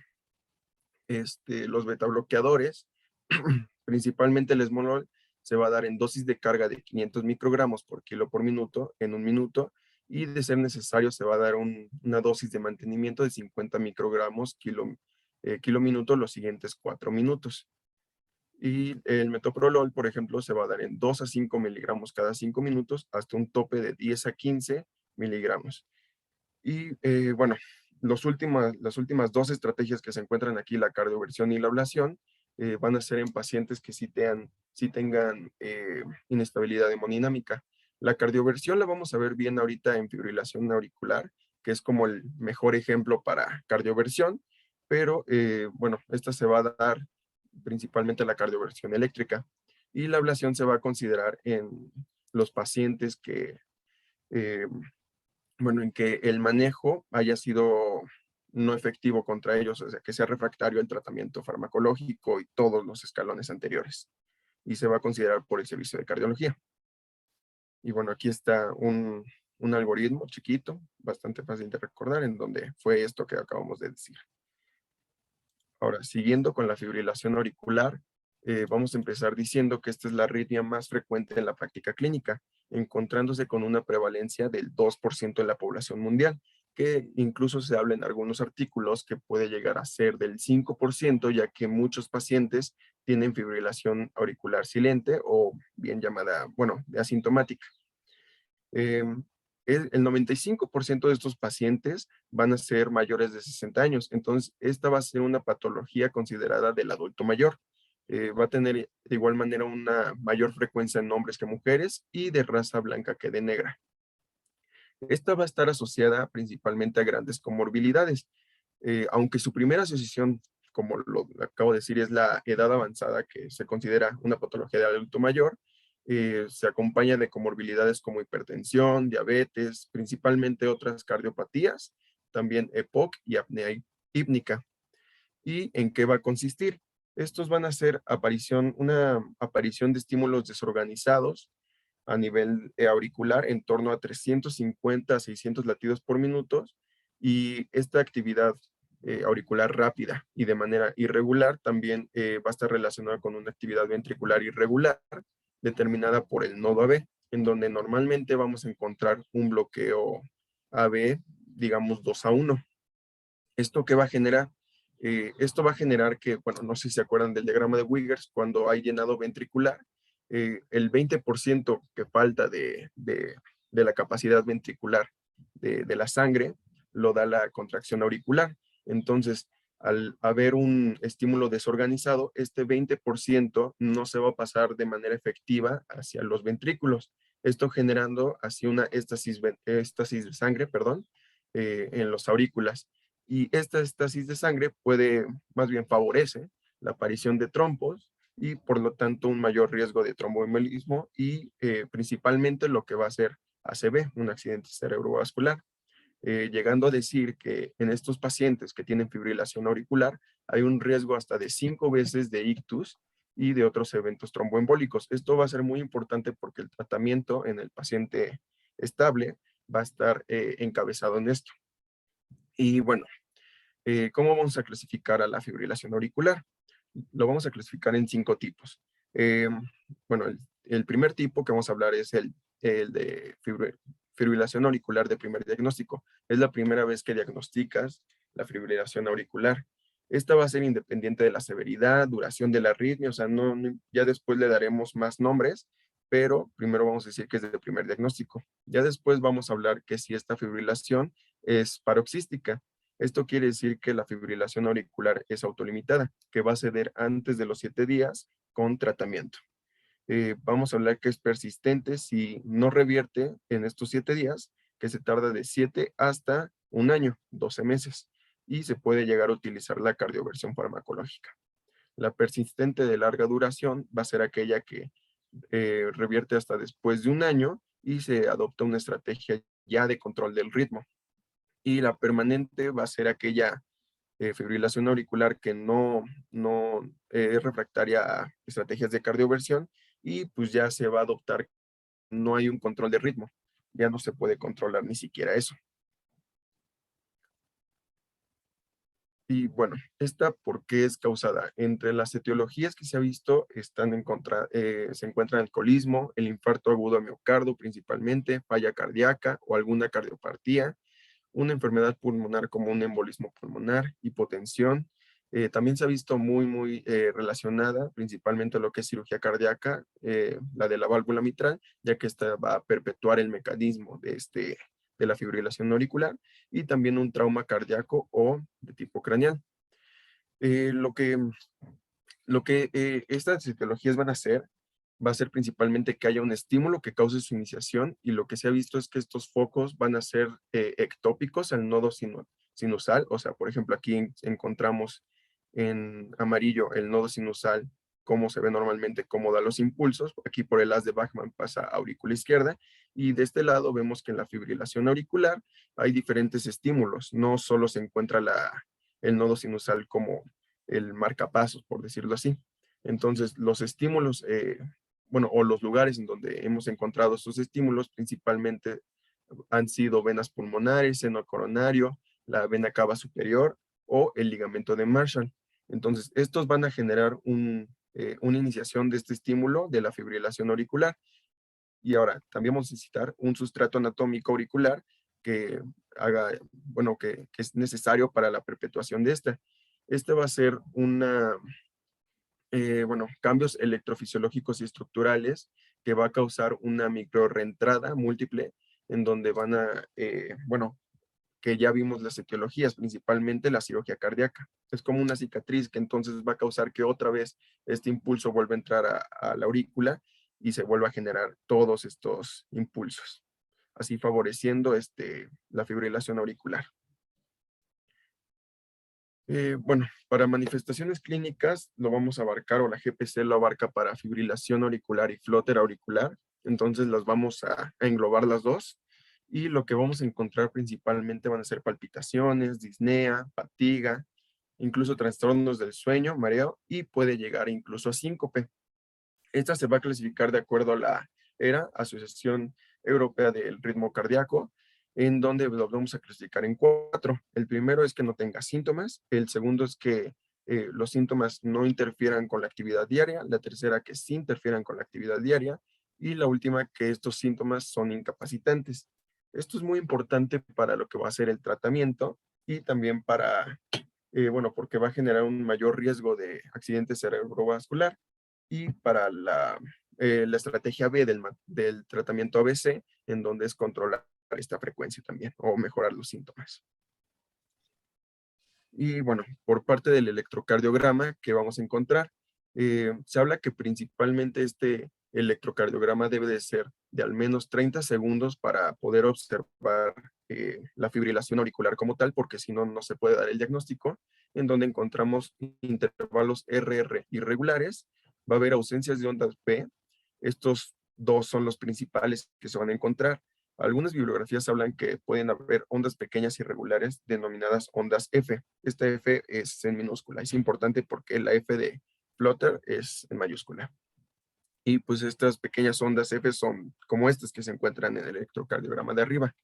Speaker 2: Los betabloqueadores, principalmente el esmolol, se va a dar en dosis de carga de 500 microgramos por kilo por minuto en un minuto, y de ser necesario se va a dar una dosis de mantenimiento de 50 microgramos kilo minuto los siguientes 4 minutos. Y el metoprolol, por ejemplo, se va a dar en 2 a 5 miligramos cada 5 minutos hasta un tope de 10 a 15 miligramos. Y bueno, las últimas dos estrategias que se encuentran aquí, la cardioversión y la ablación, van a ser en pacientes que sí tengan inestabilidad hemodinámica. La cardioversión la vamos a ver bien ahorita en fibrilación auricular, que es como el mejor ejemplo para cardioversión, pero bueno, esta se va a dar principalmente la cardioversión eléctrica, y la ablación se va a considerar en los pacientes que, bueno, en que el manejo haya sido no efectivo contra ellos, o sea, que sea refractario al tratamiento farmacológico y todos los escalones anteriores, y se va a considerar por el servicio de cardiología. Y bueno, aquí está un algoritmo chiquito, bastante fácil de recordar, en donde fue esto que acabamos de decir. Ahora, siguiendo con la fibrilación auricular, vamos a empezar diciendo que esta es la arritmia más frecuente en la práctica clínica, encontrándose con una prevalencia del 2% en la población mundial, que incluso se habla en algunos artículos que puede llegar a ser del 5%, ya que muchos pacientes tienen fibrilación auricular silente o bien llamada, bueno, asintomática. El 95% de estos pacientes van a ser mayores de 60 años. Entonces, esta va a ser una patología considerada del adulto mayor. Va a tener de igual manera una mayor frecuencia en hombres que mujeres y de raza blanca que de negra. Esta va a estar asociada principalmente a grandes comorbilidades. Aunque su primera asociación, como lo acabo de decir, es la edad avanzada, que se considera una patología de adulto mayor, se acompaña de comorbilidades como hipertensión, diabetes, principalmente otras cardiopatías, también EPOC y apnea hípnica. ¿Y en qué va a consistir? Estos van a ser una aparición de estímulos desorganizados a nivel auricular en torno a 350 a 600 latidos por minuto, y esta actividad auricular rápida y de manera irregular también va a estar relacionada con una actividad ventricular irregular determinada por el nodo AB, en donde normalmente vamos a encontrar un bloqueo AB, digamos 2:1. ¿Esto qué va a generar? Esto va a generar que, bueno, no sé si se acuerdan del diagrama de Wiggers, cuando hay llenado ventricular, el 20% que falta de la capacidad ventricular de la sangre lo da la contracción auricular. Entonces, al haber un estímulo desorganizado, este 20% no se va a pasar de manera efectiva hacia los ventrículos. Esto generando así una éstasis de sangre, perdón, en los aurículas. Y esta estasis de sangre más bien favorece la aparición de trombos y por lo tanto un mayor riesgo de tromboembolismo y principalmente lo que va a ser ACV, un accidente cerebrovascular. Llegando a decir que en estos pacientes que tienen fibrilación auricular hay un riesgo hasta de 5 veces de ictus y de otros eventos tromboembólicos. Esto va a ser muy importante porque el tratamiento en el paciente estable va a estar encabezado en esto. Y bueno, ¿cómo vamos a clasificar a la fibrilación auricular? Lo vamos a clasificar en 5 tipos. Bueno, el primer tipo que vamos a hablar es el de fibrilación auricular de primer diagnóstico. Es la primera vez que diagnosticas la fibrilación auricular. Esta va a ser independiente de la severidad, duración de la arritmia, o sea, ya después le daremos más nombres, pero primero vamos a decir que es de primer diagnóstico. Ya después vamos a hablar que si esta fibrilación es paroxística. Esto quiere decir que la fibrilación auricular es autolimitada, que va a ceder antes de los 7 días con tratamiento. Vamos a hablar que es persistente si no revierte en estos 7 días, que se tarda de 7 hasta 1 año, 12 meses, y se puede llegar a utilizar la cardioversión farmacológica. La persistente de larga duración va a ser aquella que revierte hasta después de 1 año y se adopta una estrategia ya de control del ritmo. Y la permanente va a ser aquella fibrilación auricular que no es refractaria a estrategias de cardioversión y pues ya se va a adoptar, no hay un control de ritmo, ya no se puede controlar ni siquiera eso. Y bueno, ¿esta por qué es causada? Entre las etiologías que se ha visto se encuentran el alcoholismo, el infarto agudo a miocardio principalmente, falla cardíaca o alguna cardiopatía, una enfermedad pulmonar como un embolismo pulmonar, hipotensión. También se ha visto muy relacionada principalmente a lo que es cirugía cardíaca, la de la válvula mitral, ya que esta va a perpetuar el mecanismo de la fibrilación auricular, y también un trauma cardíaco o de tipo craneal. Lo que Lo que estas etiologías van a hacer, va a ser principalmente que haya un estímulo que cause su iniciación, y lo que se ha visto es que estos focos van a ser ectópicos al nodo sinusal. O sea, por ejemplo, aquí encontramos en amarillo el nodo sinusal, como se ve normalmente, cómo da los impulsos. Aquí por el haz de Bachmann pasa a aurícula izquierda, y de este lado vemos que en la fibrilación auricular hay diferentes estímulos. No solo se encuentra el nodo sinusal como el marcapasos, por decirlo así. Entonces, los estímulos, bueno, o los lugares en donde hemos encontrado estos estímulos principalmente han sido venas pulmonares, seno coronario, la vena cava superior o el ligamento de Marshall. Entonces, estos van a generar una iniciación de este estímulo de la fibrilación auricular. Y ahora, también vamos a necesitar un sustrato anatómico auricular que haga, bueno, que es necesario para la perpetuación de esta. Este va a ser bueno, cambios electrofisiológicos y estructurales que va a causar una microrreentrada múltiple, en donde van a, bueno, que ya vimos las etiologías, principalmente la cirugía cardíaca. Es como una cicatriz que entonces va a causar que otra vez este impulso vuelva a entrar a la aurícula y se vuelva a generar todos estos impulsos, así favoreciendo la fibrilación auricular. Bueno, para manifestaciones clínicas lo vamos a abarcar, o la GPC lo abarca para fibrilación auricular y flóter auricular. Entonces las vamos a englobar las dos. Y lo que vamos a encontrar principalmente van a ser palpitaciones, disnea, fatiga, incluso trastornos del sueño, mareo, y puede llegar incluso a síncope. Esta se va a clasificar de acuerdo a la Asociación Europea del Ritmo Cardíaco, en donde lo vamos a clasificar en 4. El primero es que no tenga síntomas, el segundo es que los síntomas no interfieran con la actividad diaria, la tercera que sí interfieran con la actividad diaria, y la última que estos síntomas son incapacitantes. Esto es muy importante para lo que va a ser el tratamiento, y también para, bueno, porque va a generar un mayor riesgo de accidente cerebrovascular, y para la estrategia B del tratamiento ABC, en donde es controlar esta frecuencia también, o mejorar los síntomas. Y bueno, por parte del electrocardiograma que vamos a encontrar, se habla que principalmente este electrocardiograma debe de ser de al menos 30 segundos para poder observar la fibrilación auricular como tal, porque si no, no se puede dar el diagnóstico, en donde encontramos intervalos RR irregulares. Va a haber ausencias de ondas P. Estos dos son los principales que se van a encontrar. Algunas bibliografías hablan que pueden haber ondas pequeñas irregulares denominadas ondas F. Esta F es en minúscula. Es importante porque la F de flutter es en mayúscula. Y pues estas pequeñas ondas F son como estas que se encuentran en el electrocardiograma de arriba.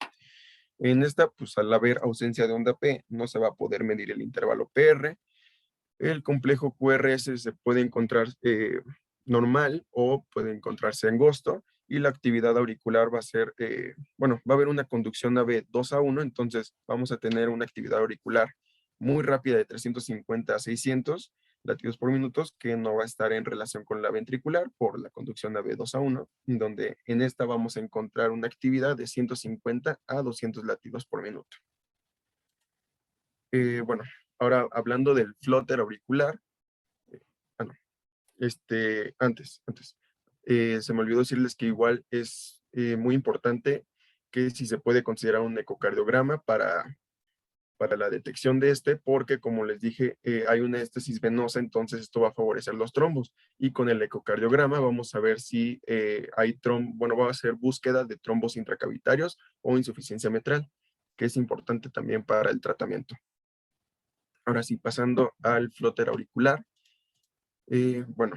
Speaker 2: En esta, pues al haber ausencia de onda P, no se va a poder medir el intervalo PR. El complejo QRS se puede encontrar normal o puede encontrarse angosto, y la actividad auricular va a ser, bueno, va a haber una conducción AB 2:1, entonces vamos a tener una actividad auricular muy rápida de 350 a 600 latidos por minuto, que no va a estar en relación con la ventricular por la conducción AB 2:1, donde en esta vamos a encontrar una actividad de 150 a 200 latidos por minuto. Bueno, ahora hablando del flóter auricular, antes, se me olvidó decirles que igual es muy importante que si se puede considerar un ecocardiograma para la detección de porque como les dije, hay una estesis venosa, entonces esto va a favorecer los trombos, y con el ecocardiograma vamos a ver si hay bueno, va a hacer búsqueda de trombos intracavitarios o insuficiencia mitral, que es importante también para el tratamiento. Ahora sí, pasando al flóter auricular. Bueno,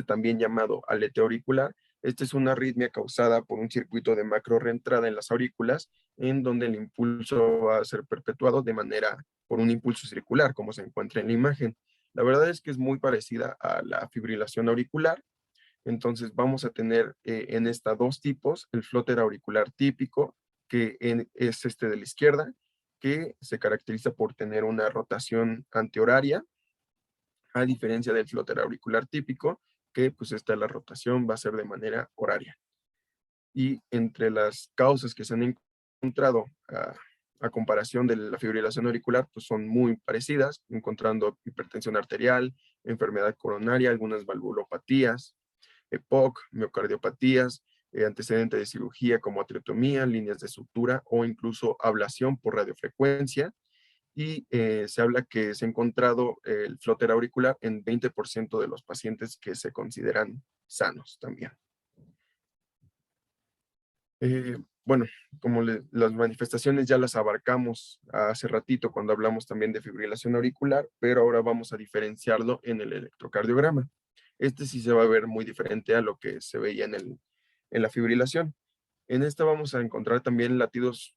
Speaker 2: también llamado aleteo auricular. Esta es una arritmia causada por un circuito de macrorreentrada en las aurículas, en donde el impulso va a ser perpetuado por un impulso circular, como se encuentra en la imagen. La verdad es que es muy parecida a la fibrilación auricular. Entonces vamos a tener en esta dos tipos: el flóter auricular típico, que es de la izquierda, que se caracteriza por tener una rotación antehoraria, a diferencia del flóter auricular típico, que pues la rotación va a ser de manera horaria. Y entre las causas que se han encontrado a comparación de la fibrilación auricular, pues son muy parecidas, encontrando hipertensión arterial, enfermedad coronaria, algunas valvulopatías, EPOC, miocardiopatías, antecedente de cirugía como atriotomía, líneas de sutura o incluso ablación por radiofrecuencia. Y se habla que se ha encontrado el flóter auricular en 20% de los pacientes que se consideran sanos también. Bueno, como las manifestaciones ya las abarcamos hace ratito cuando hablamos también de fibrilación auricular, pero ahora vamos a diferenciarlo en el electrocardiograma. Este sí se va a ver muy diferente a lo que se veía en la fibrilación. En esta vamos a encontrar también latidos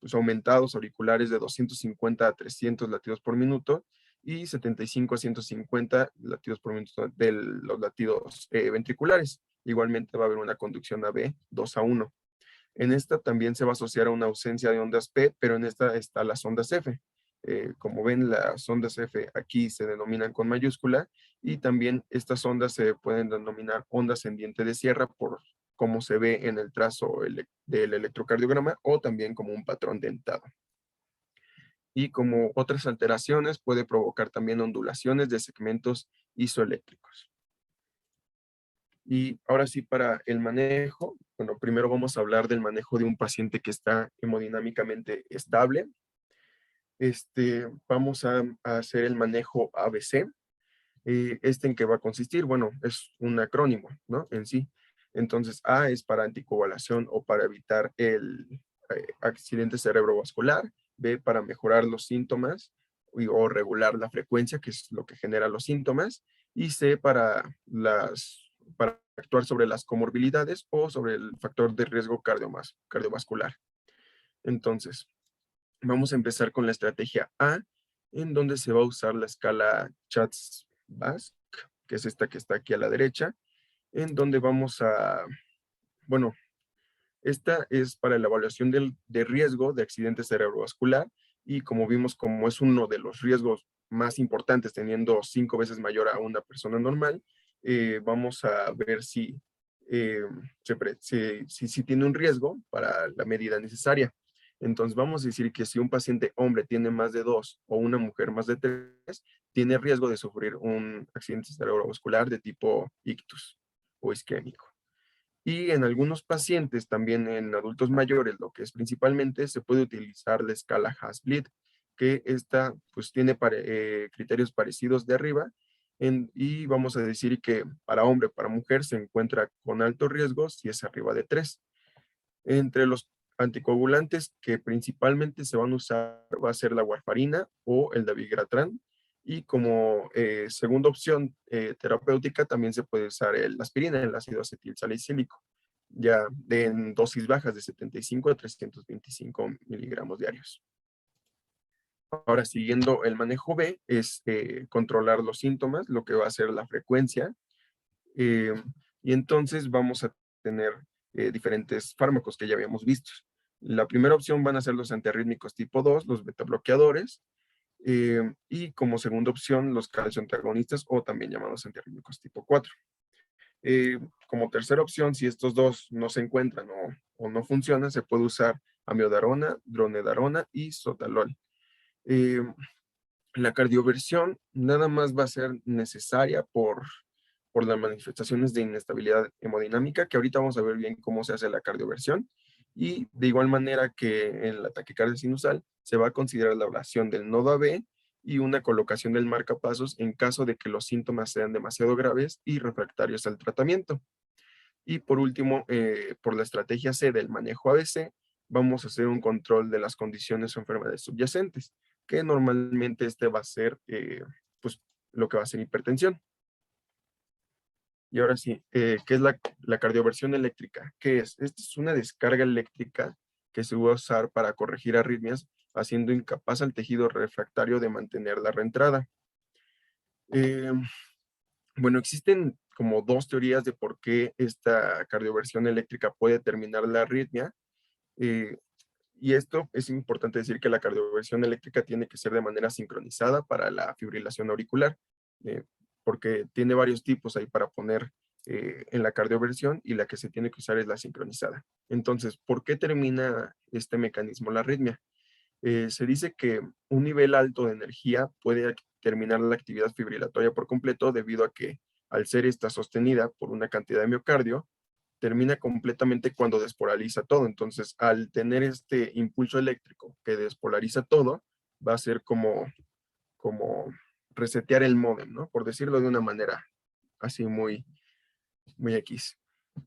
Speaker 2: pues aumentados auriculares de 250 a 300 latidos por minuto y 75 a 150 latidos por minuto de los latidos ventriculares. Igualmente va a haber una conducción AB 2:1. En esta también se va a asociar a una ausencia de ondas P, pero en esta está las ondas F. Como ven, las ondas F aquí se denominan con mayúscula y también estas ondas se pueden denominar ondas en diente de sierra por cómo se ve en el trazo del electrocardiograma o también como un patrón dentado. Y como otras alteraciones puede provocar también ondulaciones de segmentos isoeléctricos. Y ahora sí, para el manejo, bueno, primero vamos a hablar del manejo de un paciente que está hemodinámicamente estable. Vamos a hacer el manejo ABC. ¿En qué va a consistir? Bueno, es un acrónimo, ¿no? En sí. Entonces, A es para anticoagulación o para evitar el accidente cerebrovascular. B para mejorar los síntomas o regular la frecuencia, que es lo que genera los síntomas. Y C para actuar sobre las comorbilidades o sobre el factor de riesgo cardiovascular. Entonces, vamos a empezar con la estrategia A, en donde se va a usar la escala CHATS-BASC, que es esta que está aquí a la derecha, en donde vamos a, bueno, esta es para la evaluación de riesgo de accidente cerebrovascular y como vimos, como es uno de los riesgos más importantes, teniendo 5 veces mayor a una persona normal, vamos a ver si tiene un riesgo para la medida necesaria. Entonces vamos a decir que si un paciente hombre tiene más de 2 o una mujer más de 3, tiene riesgo de sufrir un accidente cerebrovascular de tipo ictus o isquémico. Y en algunos pacientes, también en adultos mayores, lo que es principalmente, se puede utilizar la escala Hasblit, que esta pues tiene criterios parecidos de arriba, y vamos a decir que para hombre, para mujer, se encuentra con alto riesgo si es arriba de 3. Entre los anticoagulantes que principalmente se van a usar va a ser la warfarina o el dabigatran, y como segunda opción terapéutica también se puede usar la aspirina, el ácido acetil salicílico, ya en dosis bajas de 75 a 325 miligramos diarios. Ahora, siguiendo el manejo B, es controlar los síntomas, lo que va a ser la frecuencia, y entonces vamos a tener diferentes fármacos que ya habíamos visto. La primera opción van a ser los antiarrítmicos tipo 2, los betabloqueadores, y como segunda opción los calcioantagonistas o también llamados antiarrítmicos tipo 4. Como tercera opción, si estos dos no se encuentran o no funcionan, se puede usar amiodarona, dronedarona y sotalol. La cardioversión nada más va a ser necesaria por las manifestaciones de inestabilidad hemodinámica, que ahorita vamos a ver bien cómo se hace la cardioversión. Y de igual manera que en la taquicardia sinusal, se va a considerar la ablación del nodo AB y una colocación del marcapasos en caso de que los síntomas sean demasiado graves y refractarios al tratamiento. Y por último, por la estrategia C del manejo ABC, vamos a hacer un control de las condiciones o enfermedades subyacentes, que normalmente va a ser pues, lo que va a ser hipertensión. Y ahora sí, ¿qué es la cardioversión eléctrica? ¿Qué es? Esta es una descarga eléctrica que se va a usar para corregir arritmias, haciendo incapaz al tejido refractario de mantener la reentrada. Bueno, existen como 2 teorías de por qué esta cardioversión eléctrica puede terminar la arritmia. Y esto es importante decir que la cardioversión eléctrica tiene que ser de manera sincronizada para la fibrilación auricular, porque tiene varios tipos ahí para poner en la cardioversión, y la que se tiene que usar es la sincronizada. Entonces, ¿por qué termina este mecanismo la arritmia? Se dice que un nivel alto de energía puede terminar la actividad fibrilatoria por completo debido a que al ser esta sostenida por una cantidad de miocardio, termina completamente cuando despolariza todo. Entonces, al tener este impulso eléctrico que despolariza todo, va a ser como resetear el módem, ¿no? Por decirlo de una manera así muy, muy X.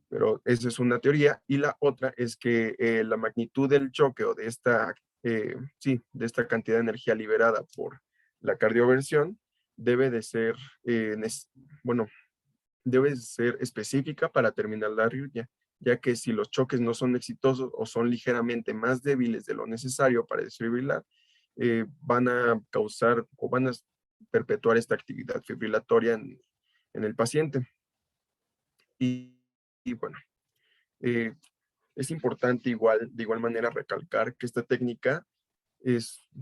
Speaker 2: Pero esa es una teoría. Y la otra es que la magnitud del choque o de de esta cantidad de energía liberada por la cardioversión debe de ser, bueno, debe ser específica para terminar la arritmia, ya que si los choques no son exitosos o son ligeramente más débiles de lo necesario para desfibrilar, van a causar o van a perpetuar esta actividad fibrilatoria en el paciente. Y bueno, eh, es importante de igual manera recalcar que esta técnica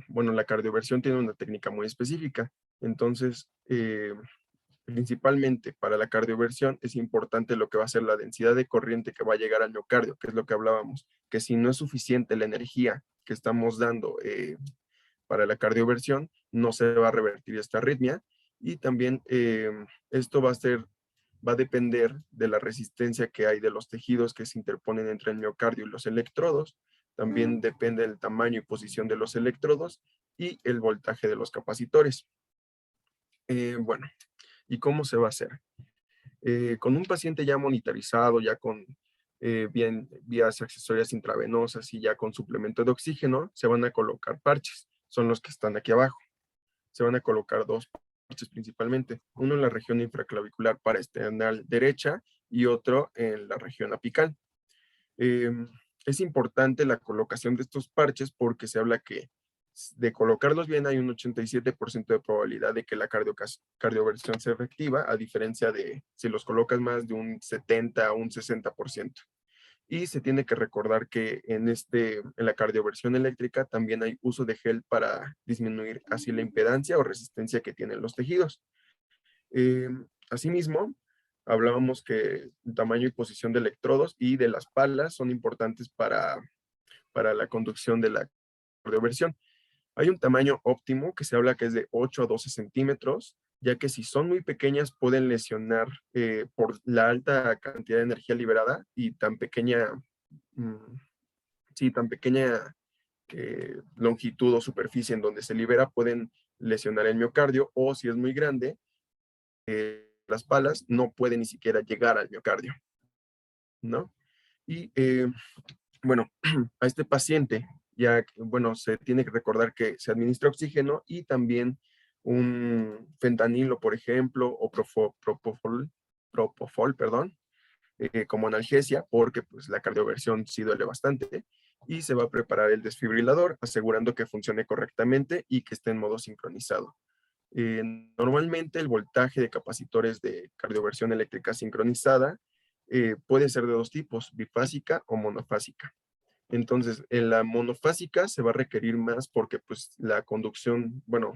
Speaker 2: bueno, la cardioversión tiene una técnica muy específica. Entonces, principalmente para la cardioversión es importante lo que va a ser la densidad de corriente que va a llegar al miocardio, que es lo que hablábamos, que si no es suficiente la energía que estamos dando para la cardioversión, no se va a revertir esta arritmia. Y también esto va a depender de la resistencia que hay de los tejidos que se interponen entre el miocardio y los electrodos. También depende del tamaño y posición de los electrodos y el voltaje de los capacitores. Bueno, ¿y cómo se va a hacer? Con un paciente ya monitorizado, ya con vías accesorias intravenosas y ya con suplemento de oxígeno, se van a colocar parches. Son los que están aquí abajo. Se van a colocar dos parches principalmente. Uno en la región infraclavicular paraesternal derecha y otro en la región apical. Es importante la colocación de estos parches porque se habla que de colocarlos bien hay un 87% de probabilidad de que la cardioversión sea efectiva, a diferencia de si los colocas más de un 70 a un 60%. Y se tiene que recordar que en la cardioversión eléctrica también hay uso de gel para disminuir así la impedancia o resistencia que tienen los tejidos. Asimismo, hablábamos que el tamaño y posición de electrodos y de las palas son importantes para la conducción de la cardioversión. Hay un tamaño óptimo que se habla que es de 8 a 12 centímetros, ya que si son muy pequeñas pueden lesionar por la alta cantidad de energía liberada y tan pequeña, tan pequeña longitud o superficie en donde se libera, pueden lesionar el miocardio, o si es muy grande, las palas no pueden ni siquiera llegar al miocardio, ¿no? Y bueno, a este paciente ya, bueno, se tiene que recordar que se administra oxígeno y también un fentanilo, por ejemplo, o propofol, perdón, como analgesia, porque pues la cardioversión sí duele bastante, y se va a preparar el desfibrilador, asegurando que funcione correctamente y que esté en modo sincronizado. Normalmente el voltaje de capacitores de cardioversión eléctrica sincronizada puede ser de dos tipos, bifásica o monofásica. Entonces, en la monofásica se va a requerir más porque pues la conducción, bueno,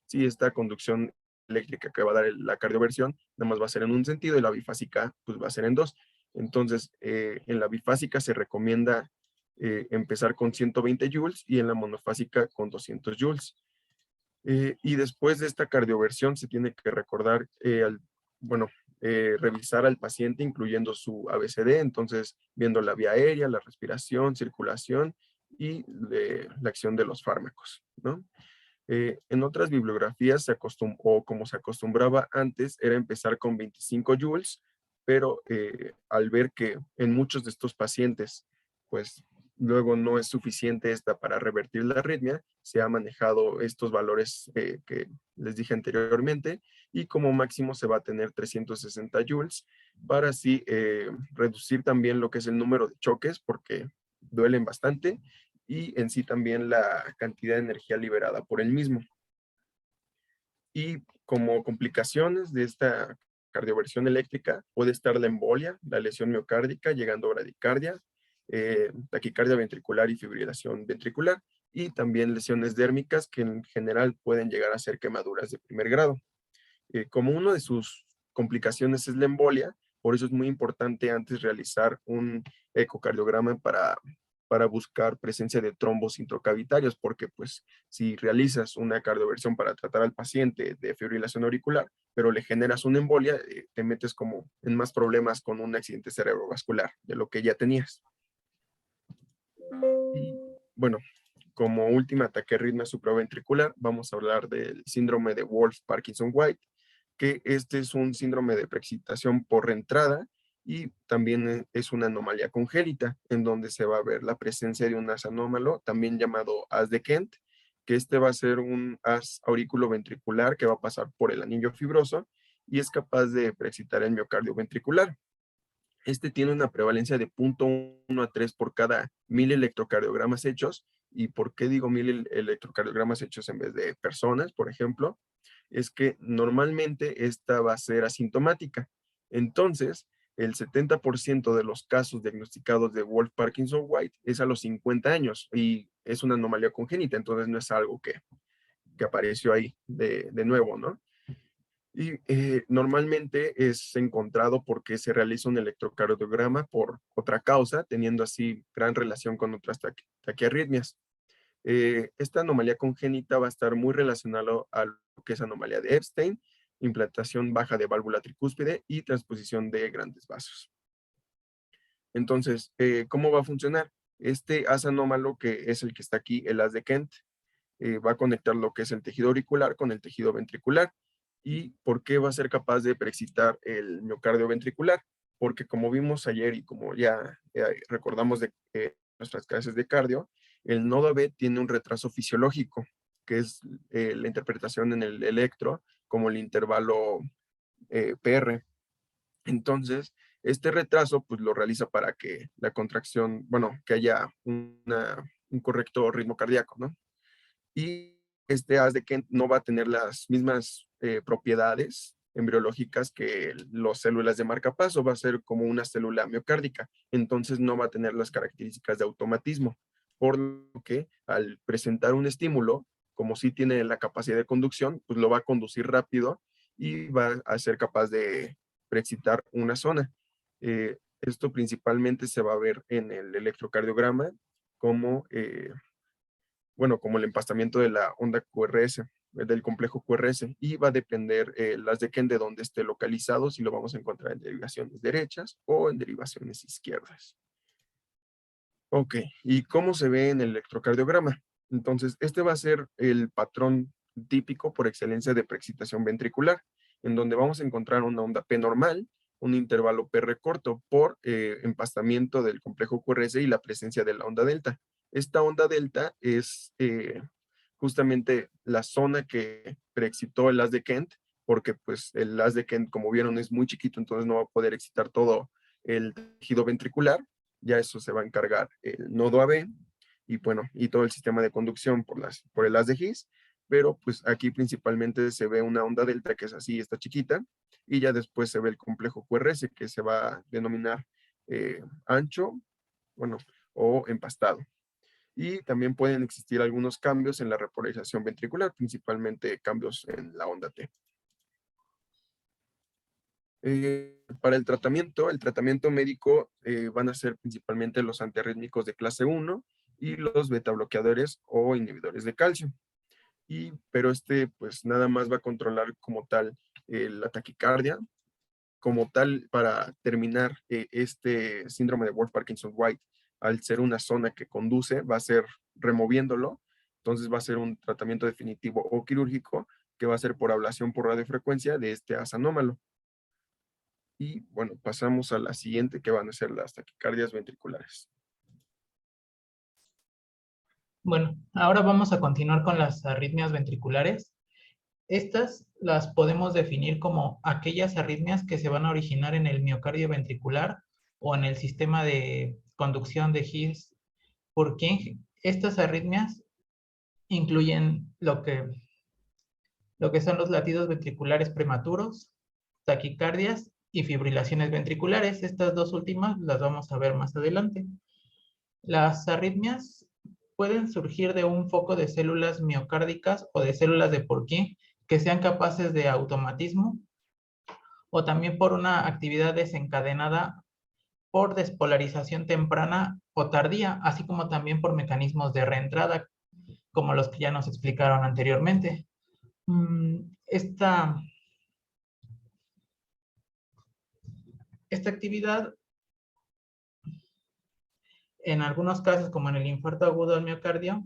Speaker 2: sí, esta conducción eléctrica que va a dar la cardioversión, nada más va a ser en un sentido y la bifásica pues va a ser en dos. Entonces, en la bifásica se recomienda empezar con 120 joules y en la monofásica con 200 joules. Y después de esta cardioversión se tiene que recordar, revisar al paciente incluyendo su ABCD, entonces viendo la vía aérea, la respiración, circulación y la acción de los fármacos, ¿no? En otras bibliografías o como se acostumbraba antes, era empezar con 25 joules, pero al ver que en muchos de estos pacientes, pues luego no es suficiente esta para revertir la arritmia, se ha manejado estos valores que les dije anteriormente, y como máximo se va a tener 360 joules para así reducir también lo que es el número de choques, porque duelen bastante, y en sí también la cantidad de energía liberada por el mismo. Y como complicaciones de esta cardioversión eléctrica puede estar la embolia, la lesión miocárdica, llegando a bradicardia, taquicardia ventricular y fibrilación ventricular, y también lesiones dérmicas que en general pueden llegar a ser quemaduras de primer grado. Como una de sus complicaciones es la embolia, por eso es muy importante antes realizar un ecocardiograma para para buscar presencia de trombos intracavitarios, porque pues si realizas una cardioversión para tratar al paciente de fibrilación auricular, pero le generas una embolia, te metes como en más problemas con un accidente cerebrovascular de lo que ya tenías. Y bueno, como última taquiarritmia supraventricular, vamos a hablar del síndrome de Wolff-Parkinson-White, que este es un síndrome de preexcitación por reentrada y también es una anomalía congénita, en donde se va a ver la presencia de un haz anómalo, también llamado haz de Kent, que este va a ser un haz aurículo-ventricular que va a pasar por el anillo fibroso y es capaz de preexcitar el miocardio ventricular. Este tiene una prevalencia de 0.1 a 3 por cada 1000 electrocardiogramas hechos. ¿Y por qué digo 1000 electrocardiogramas hechos en vez de personas, por ejemplo? Es que normalmente esta va a ser asintomática. Entonces, el 70% de los casos diagnosticados de Wolff-Parkinson-White es a los 50 años y es una anomalía congénita, entonces no es algo que apareció ahí de nuevo, ¿no? Y normalmente es encontrado porque se realiza un electrocardiograma por otra causa, teniendo así gran relación con otras taquiarritmias. Esta anomalía congénita va a estar muy relacionada a lo que es anomalía de Epstein, implantación baja de válvula tricúspide y transposición de grandes vasos. Entonces, ¿cómo va a funcionar? Este haz anómalo, que es el que está aquí, el haz de Kent, va a conectar lo que es el tejido auricular con el tejido ventricular. ¿Y por qué va a ser capaz de preexcitar el miocardio ventricular? Porque como vimos ayer y como ya recordamos de nuestras clases de cardio, el nodo B tiene un retraso fisiológico, que es la interpretación en el electro como el intervalo PR. Entonces, este retraso pues lo realiza para que la contracción, bueno, que haya un correcto ritmo cardíaco, ¿no? Y este haz de Kent no va a tener las mismas propiedades embriológicas que las células de marcapaso, va a ser como una célula miocárdica, entonces no va a tener las características de automatismo, por lo que al presentar un estímulo, como sí tiene la capacidad de conducción, pues lo va a conducir rápido y va a ser capaz de preexcitar una zona. Esto principalmente se va a ver en el electrocardiograma como bueno, como el empastamiento de la onda QRS, del complejo QRS, y va a depender las de Kent de dónde esté localizado, si lo vamos a encontrar en derivaciones derechas o en derivaciones izquierdas. Ok, ¿y cómo se ve en el electrocardiograma? Entonces, este va a ser el patrón típico por excelencia de preexcitación ventricular, en donde vamos a encontrar una onda P normal, un intervalo PR corto por empastamiento del complejo QRS y la presencia de la onda delta. Esta onda delta es justamente la zona que preexcitó el haz de Kent, porque pues el haz de Kent, como vieron, es muy chiquito, entonces no va a poder excitar todo el tejido ventricular. Ya eso se va a encargar el nodo AB y bueno, y todo el sistema de conducción por el haz de His, pero pues aquí principalmente se ve una onda delta que es así, está chiquita, y ya después se ve el complejo QRS que se va a denominar ancho, bueno, o empastado. Y también pueden existir algunos cambios en la repolarización ventricular, principalmente cambios en la onda T. Para el tratamiento médico van a ser principalmente los antiarrítmicos de clase 1 y los betabloqueadores o inhibidores de calcio. Pero pues nada más va a controlar como tal la taquicardia. Como tal, para terminar este síndrome de Wolff-Parkinson-White, al ser una zona que conduce, va a ser removiéndolo. Entonces va a ser un tratamiento definitivo o quirúrgico que va a ser por ablación por radiofrecuencia de este haz anómalo. Y bueno, pasamos a la siguiente, que van a ser las taquicardias ventriculares.
Speaker 6: Bueno, ahora vamos a continuar con las arritmias ventriculares. Estas las podemos definir como aquellas arritmias que se van a originar en el miocardio ventricular o en el sistema de conducción de His, porque estas arritmias incluyen lo que son los latidos ventriculares prematuros, taquicardias y fibrilaciones ventriculares. Estas dos últimas las vamos a ver más adelante. Las arritmias pueden surgir de un foco de células miocárdicas o de células de Purkinje que sean capaces de automatismo, o también por una actividad desencadenada por despolarización temprana o tardía, así como también por mecanismos de reentrada, como los que ya nos explicaron anteriormente. Esta actividad, en algunos casos, como en el infarto agudo del miocardio,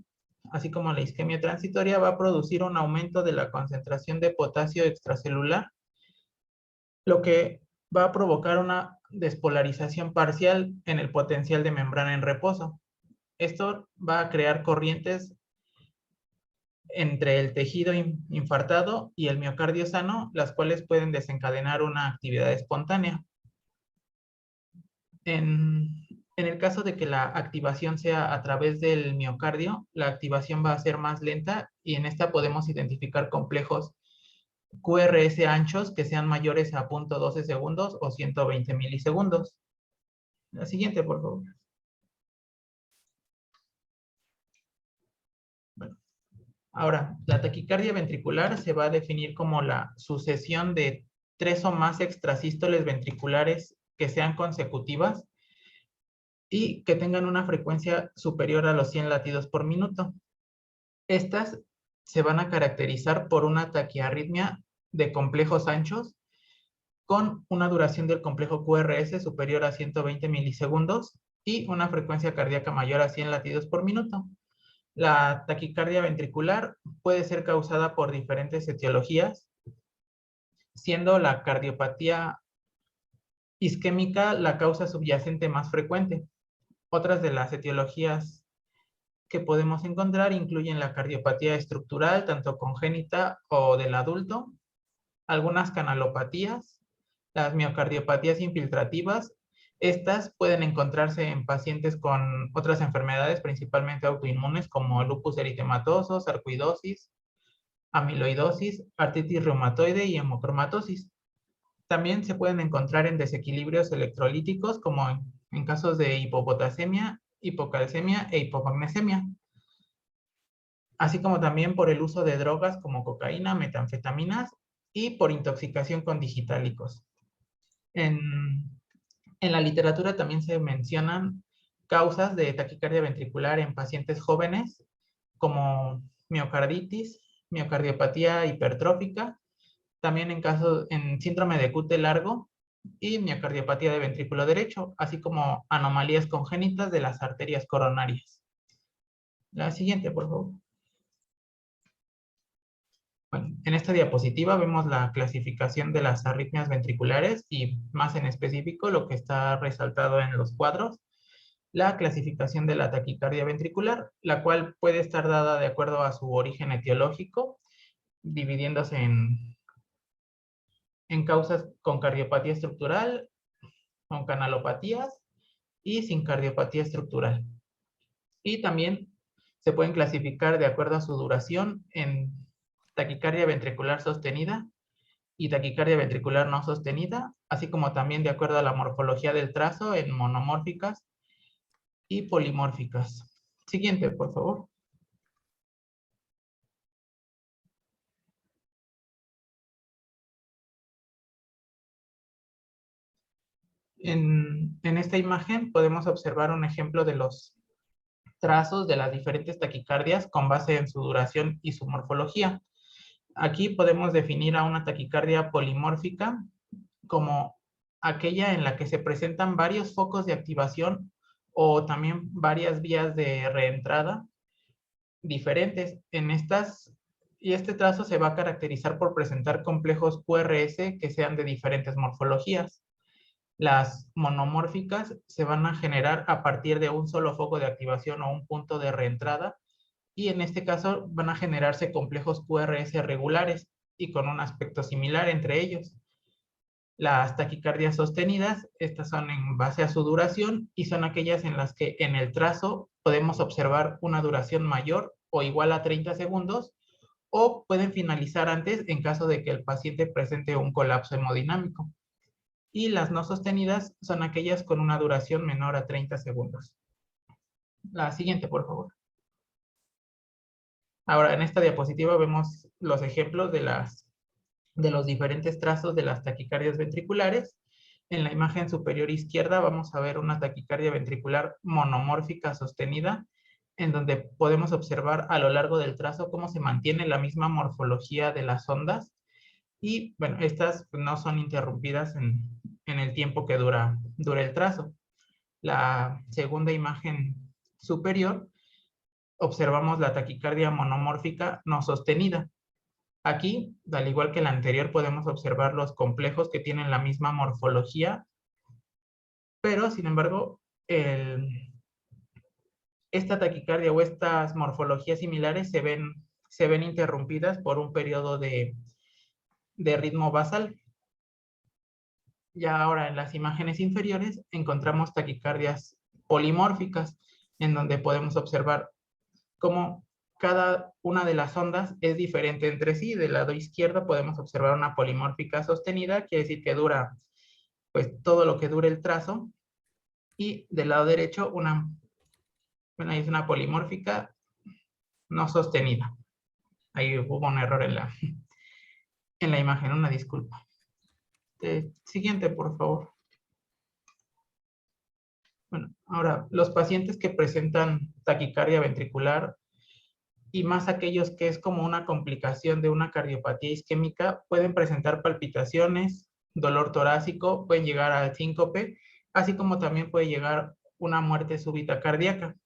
Speaker 6: así como la isquemia transitoria, va a producir un aumento de la concentración de potasio extracelular, lo que va a provocar una despolarización parcial en el potencial de membrana en reposo. Esto va a crear corrientes entre el tejido infartado y el miocardio sano, las cuales pueden desencadenar una actividad espontánea. En el caso de que la activación sea a través del miocardio, la activación va a ser más lenta y en esta podemos identificar complejos QRS anchos que sean mayores a 0.12 segundos o 120 milisegundos. La siguiente, por favor. Bueno, ahora, la taquicardia ventricular se va a definir como la sucesión de 3 o más extrasístoles ventriculares que sean consecutivas y que tengan una frecuencia superior a los 100 latidos por minuto. Estas se van a caracterizar por una taquiarritmia de complejos anchos con una duración del complejo QRS superior a 120 milisegundos y una frecuencia cardíaca mayor a 100 latidos por minuto. La taquicardia ventricular puede ser causada por diferentes etiologías, siendo la cardiopatía isquémica la causa subyacente más frecuente. Otras de las etiologías que podemos encontrar incluyen la cardiopatía estructural, tanto congénita o del adulto, algunas canalopatías, las miocardiopatías infiltrativas. Estas pueden encontrarse en pacientes con otras enfermedades, principalmente autoinmunes, como lupus eritematoso, sarcoidosis, amiloidosis, artritis reumatoide y hemocromatosis. También se pueden encontrar en desequilibrios electrolíticos, como en casos de hipopotasemia, hipocalcemia e hipomagnesemia, así como también por el uso de drogas como cocaína, metanfetaminas y por intoxicación con digitalicos. En la literatura también se mencionan causas de taquicardia ventricular en pacientes jóvenes, como miocarditis, miocardiopatía hipertrófica, también en síndrome de QT largo y miocardiopatía de ventrículo derecho, así como anomalías congénitas de las arterias coronarias. La siguiente, por favor. Bueno, en esta diapositiva vemos la clasificación de las arritmias ventriculares y más en específico lo que está resaltado en los cuadros, la clasificación de la taquicardia ventricular, la cual puede estar dada de acuerdo a su origen etiológico, dividiéndose en causas con cardiopatía estructural, con canalopatías y sin cardiopatía estructural. Y también se pueden clasificar de acuerdo a su duración en taquicardia ventricular sostenida y taquicardia ventricular no sostenida, así como también de acuerdo a la morfología del trazo en monomórficas y polimórficas. Siguiente, por favor. En esta imagen podemos observar un ejemplo de los trazos de las diferentes taquicardias con base en su duración y su morfología. Aquí podemos definir a una taquicardia polimórfica como aquella en la que se presentan varios focos de activación o también varias vías de reentrada diferentes. Y este trazo se va a caracterizar por presentar complejos QRS que sean de diferentes morfologías. Las monomórficas se van a generar a partir de un solo foco de activación o un punto de reentrada, y en este caso van a generarse complejos QRS regulares y con un aspecto similar entre ellos. Las taquicardias sostenidas, estas son en base a su duración y son aquellas en las que en el trazo podemos observar una duración mayor o igual a 30 segundos o pueden finalizar antes en caso de que el paciente presente un colapso hemodinámico. Y las no sostenidas son aquellas con una duración menor a 30 segundos. La siguiente, por favor. Ahora, en esta diapositiva vemos los ejemplos de los diferentes trazos de las taquicardias ventriculares En la imagen superior izquierda vamos a ver una taquicardia ventricular monomórfica sostenida, en donde podemos observar a lo largo del trazo cómo se mantiene la misma morfología de las ondas. Y bueno, estas no son interrumpidas en el tiempo que dura el trazo. La segunda imagen superior, observamos la taquicardia monomórfica no sostenida. Aquí, al igual que la anterior, podemos observar los complejos que tienen la misma morfología, pero sin embargo, esta taquicardia o estas morfologías similares se ven interrumpidas por un periodo de ritmo basal. Ya ahora en las imágenes inferiores encontramos taquicardias polimórficas, en donde podemos observar cómo cada una de las ondas es diferente entre sí. Del lado izquierdo podemos observar una polimórfica sostenida, quiere decir que dura pues todo lo que dure el trazo, y del lado derecho ahí es una polimórfica no sostenida. Ahí hubo un error en la imagen, una disculpa. Siguiente, por favor. Bueno, ahora, los pacientes que presentan taquicardia ventricular y más aquellos que es como una complicación de una cardiopatía isquémica, pueden presentar palpitaciones, dolor torácico, pueden llegar al síncope, así como también puede llegar una muerte súbita cardíaca.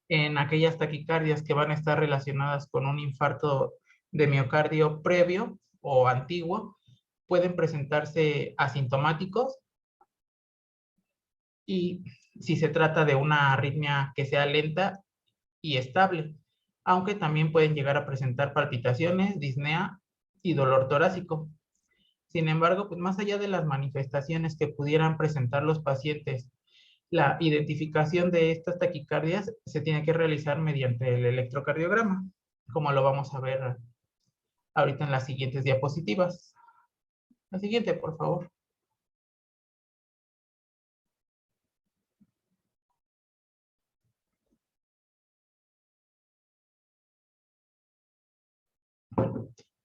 Speaker 6: En aquellas taquicardias que van a estar relacionadas con un infarto de miocardio previo o antiguo, pueden presentarse asintomáticos, y si se trata de una arritmia que sea lenta y estable, aunque también pueden llegar a presentar palpitaciones, disnea y dolor torácico. Sin embargo, pues más allá de las manifestaciones que pudieran presentar los pacientes, la identificación de estas taquicardias se tiene que realizar mediante el electrocardiograma, como lo vamos a ver ahorita en las siguientes diapositivas. La siguiente, por favor.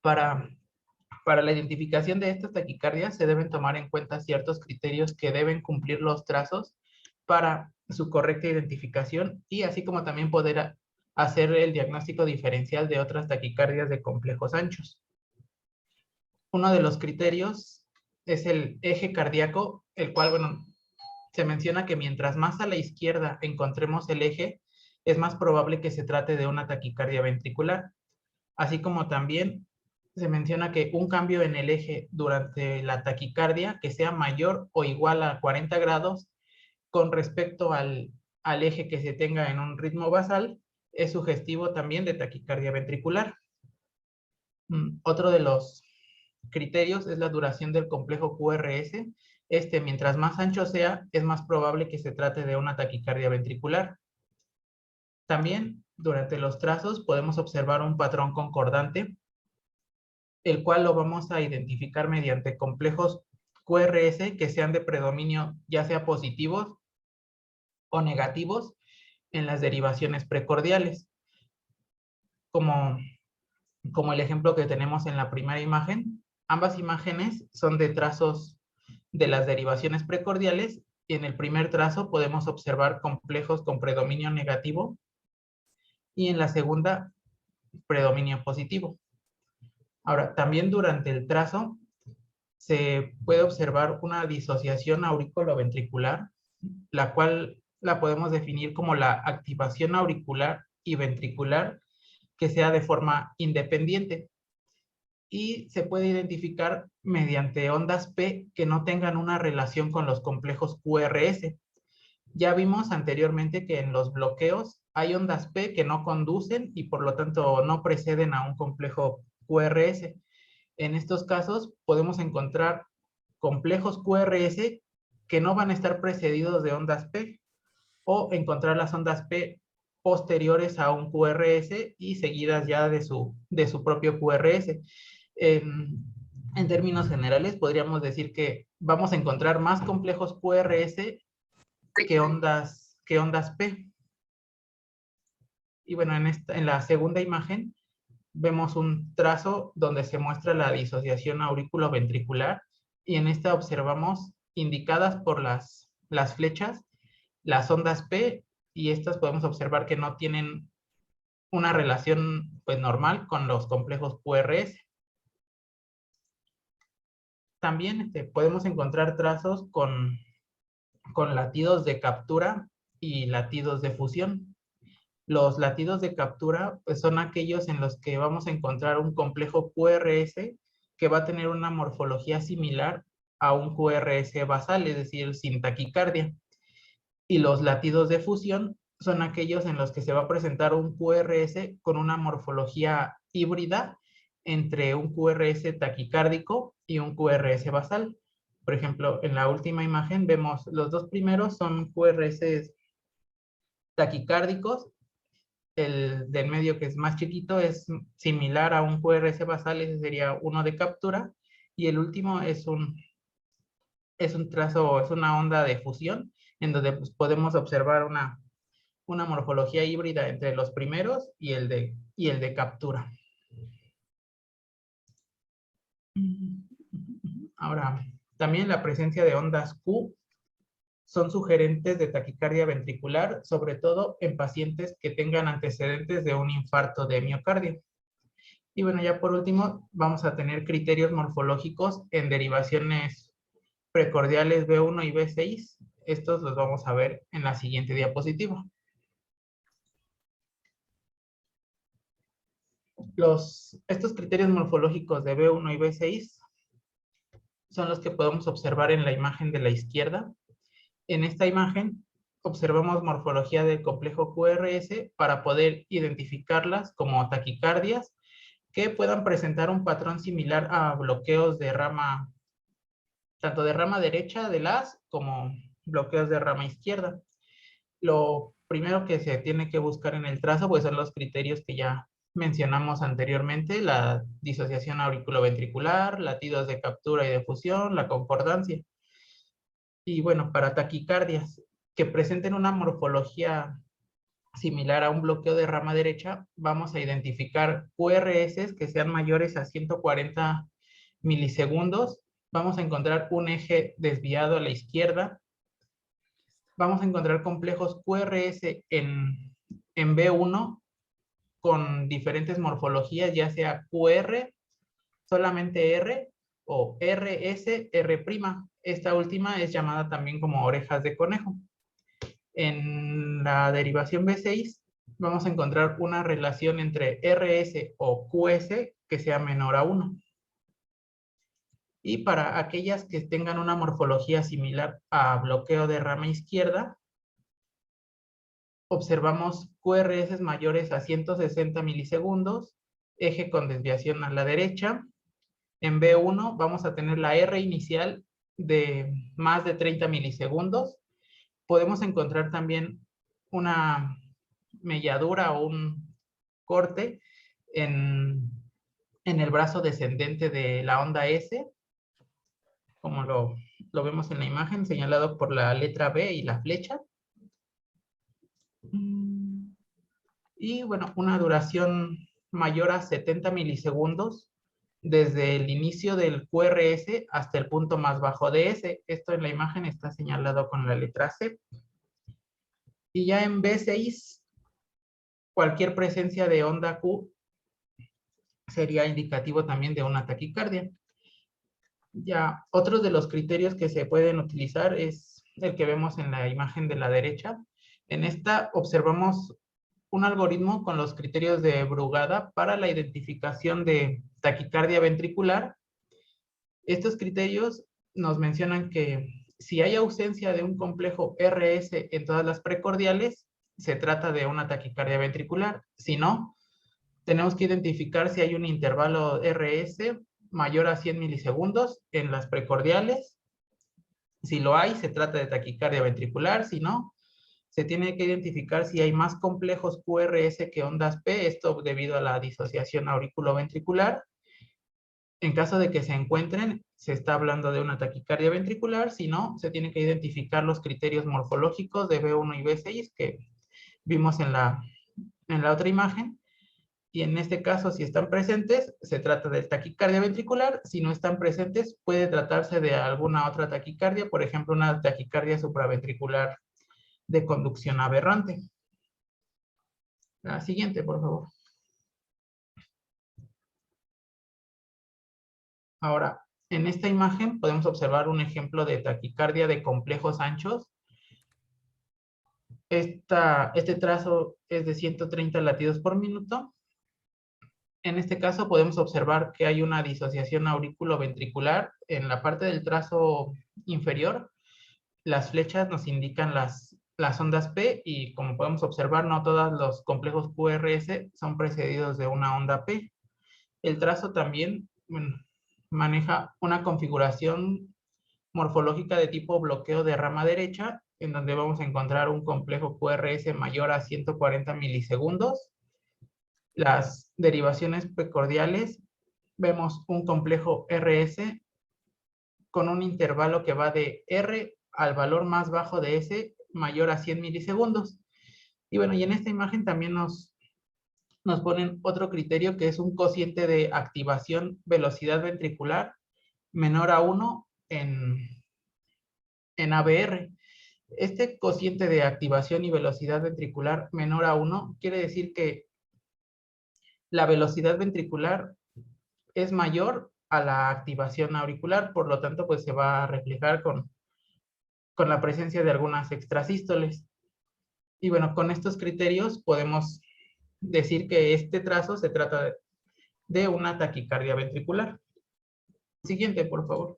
Speaker 6: Para la identificación de estas taquicardias se deben tomar en cuenta ciertos criterios que deben cumplir los trazos para su correcta identificación, y así como también poder hacer el diagnóstico diferencial de otras taquicardias de complejos anchos. Uno de los criterios es el eje cardíaco, el cual, bueno, se menciona que mientras más a la izquierda encontremos el eje, es más probable que se trate de una taquicardia ventricular. Así como también se menciona que un cambio en el eje durante la taquicardia que sea mayor o igual a 40 grados con respecto al eje que se tenga en un ritmo basal es sugestivo también de taquicardia ventricular. Otro de los criterios es la duración del complejo QRS. Mientras más ancho sea, es más probable que se trate de una taquicardia ventricular. También, durante los trazos podemos observar un patrón concordante, el cual lo vamos a identificar mediante complejos QRS que sean de predominio ya sea positivos o negativos en las derivaciones precordiales. Como el ejemplo que tenemos en la primera imagen, ambas imágenes son de trazos de las derivaciones precordiales, y en el primer trazo podemos observar complejos con predominio negativo, y en la segunda, predominio positivo. Ahora, también durante el trazo se puede observar una disociación auriculoventricular, la cual la podemos definir como la activación auricular y ventricular que sea de forma independiente, y se puede identificar mediante ondas P que no tengan una relación con los complejos QRS. Ya vimos anteriormente que en los bloqueos hay ondas P que no conducen y por lo tanto no preceden a un complejo QRS. En estos casos podemos encontrar complejos QRS que no van a estar precedidos de ondas P, o encontrar las ondas P posteriores a un QRS y seguidas ya de su propio QRS. En términos generales, podríamos decir que vamos a encontrar más complejos QRS que ondas P. Y bueno, en la segunda imagen vemos un trazo donde se muestra la disociación auriculoventricular, y en esta observamos indicadas por las flechas, las ondas P, y estas podemos observar que no tienen una relación pues normal con los complejos QRS. También podemos encontrar trazos con latidos de captura y latidos de fusión. Los latidos de captura pues, son aquellos en los que vamos a encontrar un complejo QRS que va a tener una morfología similar a un QRS basal, es decir, sin taquicardia. Y los latidos de fusión son aquellos en los que se va a presentar un QRS con una morfología híbrida entre un QRS taquicárdico y un QRS basal. Por ejemplo, en la última imagen vemos los dos primeros son QRS taquicárdicos. El del medio, que es más chiquito, es similar a un QRS basal, ese sería uno de captura. Y el último es un trazo, es una onda de fusión, en donde pues, podemos observar una morfología híbrida entre los primeros y el de captura. Ahora, también la presencia de ondas Q son sugerentes de taquicardia ventricular, sobre todo en pacientes que tengan antecedentes de un infarto de miocardio. Y bueno, ya por último, vamos a tener criterios morfológicos en derivaciones precordiales B1 y B6. Estos los vamos a ver en la siguiente diapositiva. Estos criterios morfológicos de B1 y B6 son los que podemos observar en la imagen de la izquierda. En esta imagen observamos morfología del complejo QRS para poder identificarlas como taquicardias que puedan presentar un patrón similar a bloqueos de rama, tanto de rama derecha de las como bloqueos de rama izquierda. Lo primero que se tiene que buscar en el trazo pues son los criterios que ya mencionamos anteriormente: la disociación auriculoventricular, latidos de captura y de fusión, la concordancia. Y bueno, para taquicardias que presenten una morfología similar a un bloqueo de rama derecha, vamos a identificar QRS que sean mayores a 140 milisegundos. Vamos a encontrar un eje desviado a la izquierda. Vamos a encontrar complejos QRS en B1 con diferentes morfologías, ya sea QR, solamente R, o RS, R'. Esta última es llamada también como orejas de conejo. En la derivación B6 vamos a encontrar una relación entre RS o QS que sea menor a 1. Y para aquellas que tengan una morfología similar a bloqueo de rama izquierda, observamos QRS mayores a 160 milisegundos, eje con desviación a la derecha. En B1 vamos a tener la R inicial de más de 30 milisegundos. Podemos encontrar también una melladura o un corte en el brazo descendente de la onda S, como lo vemos en la imagen, señalado por la letra B y la flecha. Y bueno, una duración mayor a 70 milisegundos desde el inicio del QRS hasta el punto más bajo de S. Esto en la imagen está señalado con la letra C. Y ya en B6, cualquier presencia de onda Q sería indicativo también de una taquicardia. Ya, otros de los criterios que se pueden utilizar es el que vemos en la imagen de la derecha. En esta observamos un algoritmo con los criterios de Brugada para la identificación de taquicardia ventricular. Estos criterios nos mencionan que si hay ausencia de un complejo RS en todas las precordiales, se trata de una taquicardia ventricular. Si no, tenemos que identificar si hay un intervalo RS mayor a 100 milisegundos en las precordiales. Si lo hay, se trata de taquicardia ventricular. Si no, se tiene que identificar si hay más complejos QRS que ondas P, esto debido a la disociación auriculoventricular. En caso de que se encuentren, se está hablando de una taquicardia ventricular. Si no, se tiene que identificar los criterios morfológicos de B1 y B6 que vimos en la otra imagen. Y en este caso, si están presentes, se trata de taquicardia ventricular. Si no están presentes, puede tratarse de alguna otra taquicardia, por ejemplo, una taquicardia supraventricular de conducción aberrante. La siguiente, por favor. Ahora, en esta imagen podemos observar un ejemplo de taquicardia de complejos anchos. Este trazo es de 130 latidos por minuto. En este caso podemos observar que hay una disociación auriculoventricular. En la parte del trazo inferior, las flechas nos indican las ondas P y como podemos observar, no todos los complejos QRS son precedidos de una onda P. El trazo también maneja una configuración morfológica de tipo bloqueo de rama derecha, en donde vamos a encontrar un complejo QRS mayor a 140 milisegundos. Las derivaciones precordiales, vemos un complejo RS con un intervalo que va de R al valor más bajo de S mayor a 100 milisegundos. Y bueno, y en esta imagen también nos ponen otro criterio que es un cociente de activación velocidad ventricular menor a 1 en ABR. Este cociente de activación y velocidad ventricular menor a 1 quiere decir que la velocidad ventricular es mayor a la activación auricular, por lo tanto, pues se va a reflejar con la presencia de algunas extrasístoles. Y bueno, con estos criterios podemos decir que este trazo se trata de una taquicardia ventricular. Siguiente, por favor.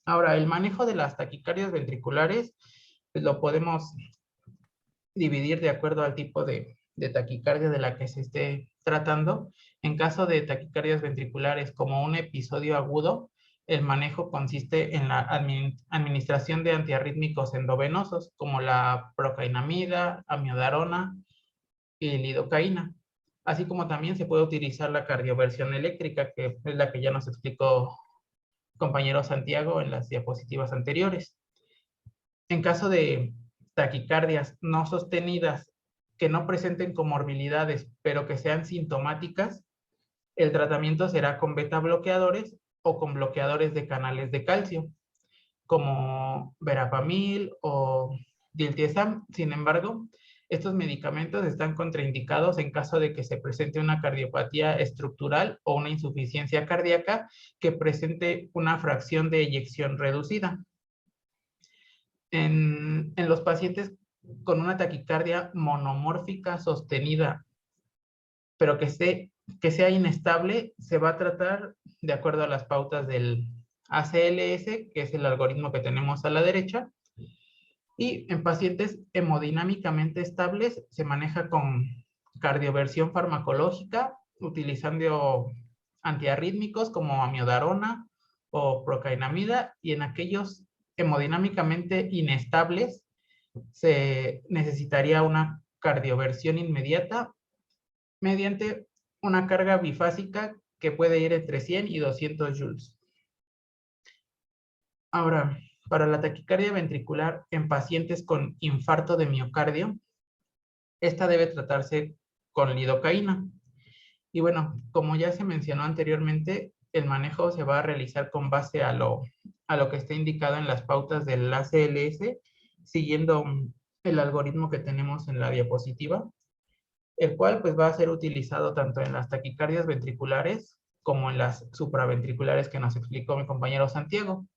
Speaker 6: Ahora, el manejo de las taquicardias ventriculares pues lo podemos dividir de acuerdo al tipo de taquicardia de la que se esté tratando. En caso de taquicardias ventriculares como un episodio agudo, el manejo consiste en la administración de antiarrítmicos endovenosos como la procainamida, amiodarona y lidocaína. Así como también se puede utilizar la cardioversión eléctrica, que es la que ya nos explicó compañero Santiago en las diapositivas anteriores. En caso de taquicardias no sostenidas que no presenten comorbilidades, pero que sean sintomáticas, el tratamiento será con beta bloqueadores o con bloqueadores de canales de calcio, como verapamil o diltiazem. Sin embargo, estos medicamentos están contraindicados en caso de que se presente una cardiopatía estructural o una insuficiencia cardíaca que presente una fracción de eyección reducida. En los pacientes con una taquicardia monomórfica sostenida, pero que sea inestable, se va a tratar de acuerdo a las pautas del ACLS, que es el algoritmo que tenemos a la derecha. Y en pacientes hemodinámicamente estables se maneja con cardioversión farmacológica, utilizando antiarrítmicos como amiodarona o procainamida, y en aquellos hemodinámicamente inestables se necesitaría una cardioversión inmediata mediante una carga bifásica que puede ir entre 100 y 200 joules. Ahora, para la taquicardia ventricular en pacientes con infarto de miocardio, esta debe tratarse con lidocaína. Y bueno, como ya se mencionó anteriormente, el manejo se va a realizar con base a lo que está indicado en las pautas del ACLS, siguiendo el algoritmo que tenemos en la diapositiva, el cual pues va a ser utilizado tanto en las taquicardias ventriculares como en las supraventriculares que nos explicó mi compañero Santiago.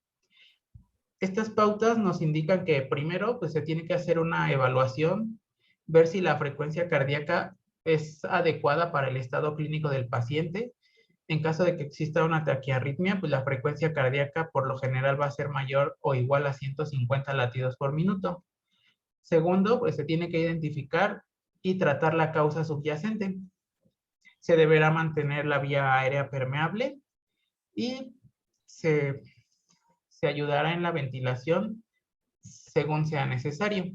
Speaker 6: Estas pautas nos indican que primero pues se tiene que hacer una evaluación, ver si la frecuencia cardíaca es adecuada para el estado clínico del paciente. En caso de que exista una taquiarritmia, pues la frecuencia cardíaca por lo general va a ser mayor o igual a 150 latidos por minuto. Segundo, pues se tiene que identificar y tratar la causa subyacente. Se deberá mantener la vía aérea permeable y se ayudará en la ventilación según sea necesario.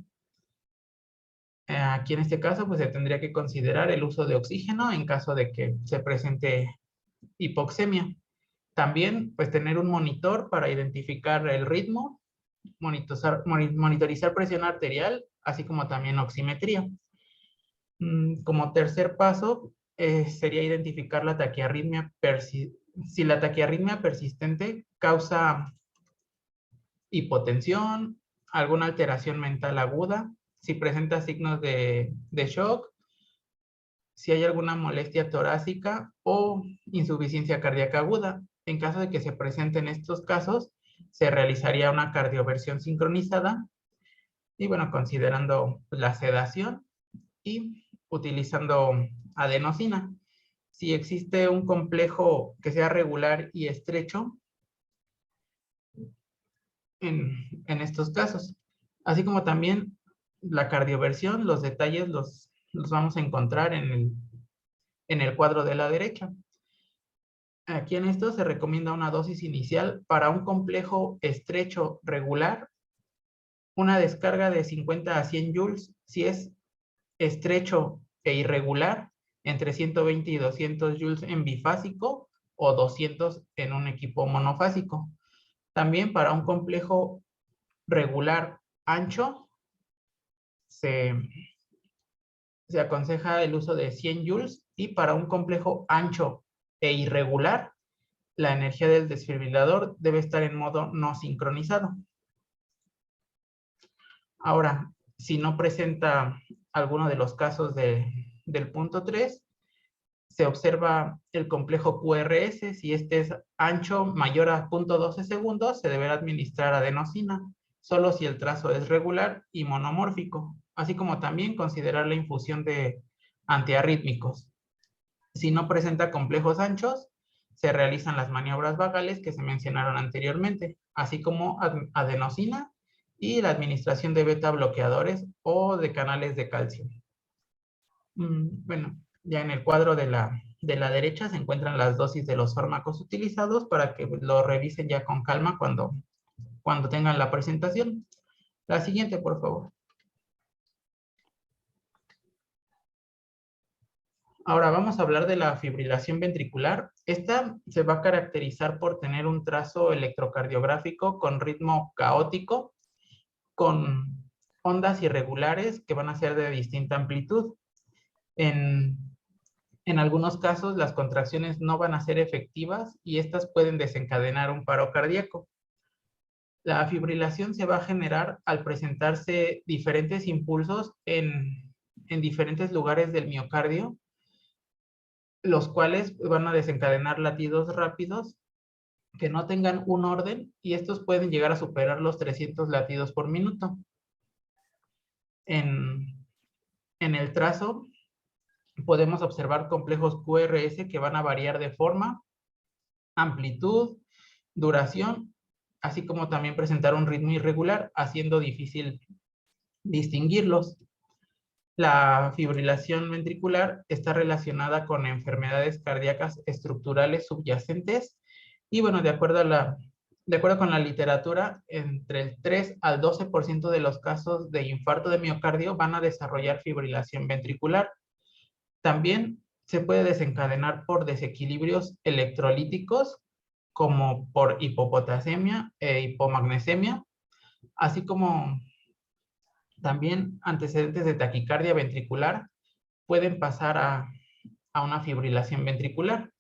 Speaker 6: Aquí en este caso, pues se tendría que considerar el uso de oxígeno en caso de que se presente hipoxemia. También, pues tener un monitor para identificar el ritmo, monitorizar presión arterial así como también oximetría. Como tercer paso, sería identificar la taquiarritmia si la taquiarritmia persistente causa hipotensión, alguna alteración mental aguda, si presenta signos de shock, si hay alguna molestia torácica o insuficiencia cardíaca aguda. En caso de que se presenten estos casos, se realizaría una cardioversión sincronizada y bueno, considerando la sedación y utilizando adenosina. Si existe un complejo que sea regular y estrecho en estos casos, así como también la cardioversión, los detalles los vamos a encontrar en el cuadro de la derecha. Aquí en esto se recomienda una dosis inicial para un complejo estrecho regular, una descarga de 50 a 100 joules si es estrecho e irregular, entre 120 y 200 joules en bifásico o 200 en un equipo monofásico. También para un complejo regular ancho se aconseja el uso de 100 joules y para un complejo ancho e irregular, la energía del desfibrilador debe estar en modo no sincronizado. Ahora, si no presenta alguno de los casos del punto 3, se observa el complejo QRS. Si este es ancho mayor a 0.12 segundos, se deberá administrar adenosina, solo si el trazo es regular y monomórfico, así como también considerar la infusión de antiarrítmicos. Si no presenta complejos anchos, se realizan las maniobras vagales que se mencionaron anteriormente, así como adenosina y la administración de beta bloqueadores o de canales de calcio. Bueno, ya en el cuadro de la derecha se encuentran las dosis de los fármacos utilizados para que lo revisen ya con calma cuando tengan la presentación. La siguiente, por favor. Ahora vamos a hablar de la fibrilación ventricular. Esta se va a caracterizar por tener un trazo electrocardiográfico con ritmo caótico, con ondas irregulares que van a ser de distinta amplitud. En algunos casos, las contracciones no van a ser efectivas y estas pueden desencadenar un paro cardíaco. La fibrilación se va a generar al presentarse diferentes impulsos en diferentes lugares del miocardio, los cuales van a desencadenar latidos rápidos que no tengan un orden y estos pueden llegar a superar los 300 latidos por minuto. En el trazo podemos observar complejos QRS que van a variar de forma, amplitud, duración, así como también presentar un ritmo irregular, haciendo difícil distinguirlos. La fibrilación ventricular está relacionada con enfermedades cardíacas estructurales subyacentes y bueno, de acuerdo con la literatura, entre el 3 al 12% de los casos de infarto de miocardio van a desarrollar fibrilación ventricular. También se puede desencadenar por desequilibrios electrolíticos como por hipopotasemia e hipomagnesemia, así como también antecedentes de taquicardia ventricular pueden pasar a una fibrilación ventricular.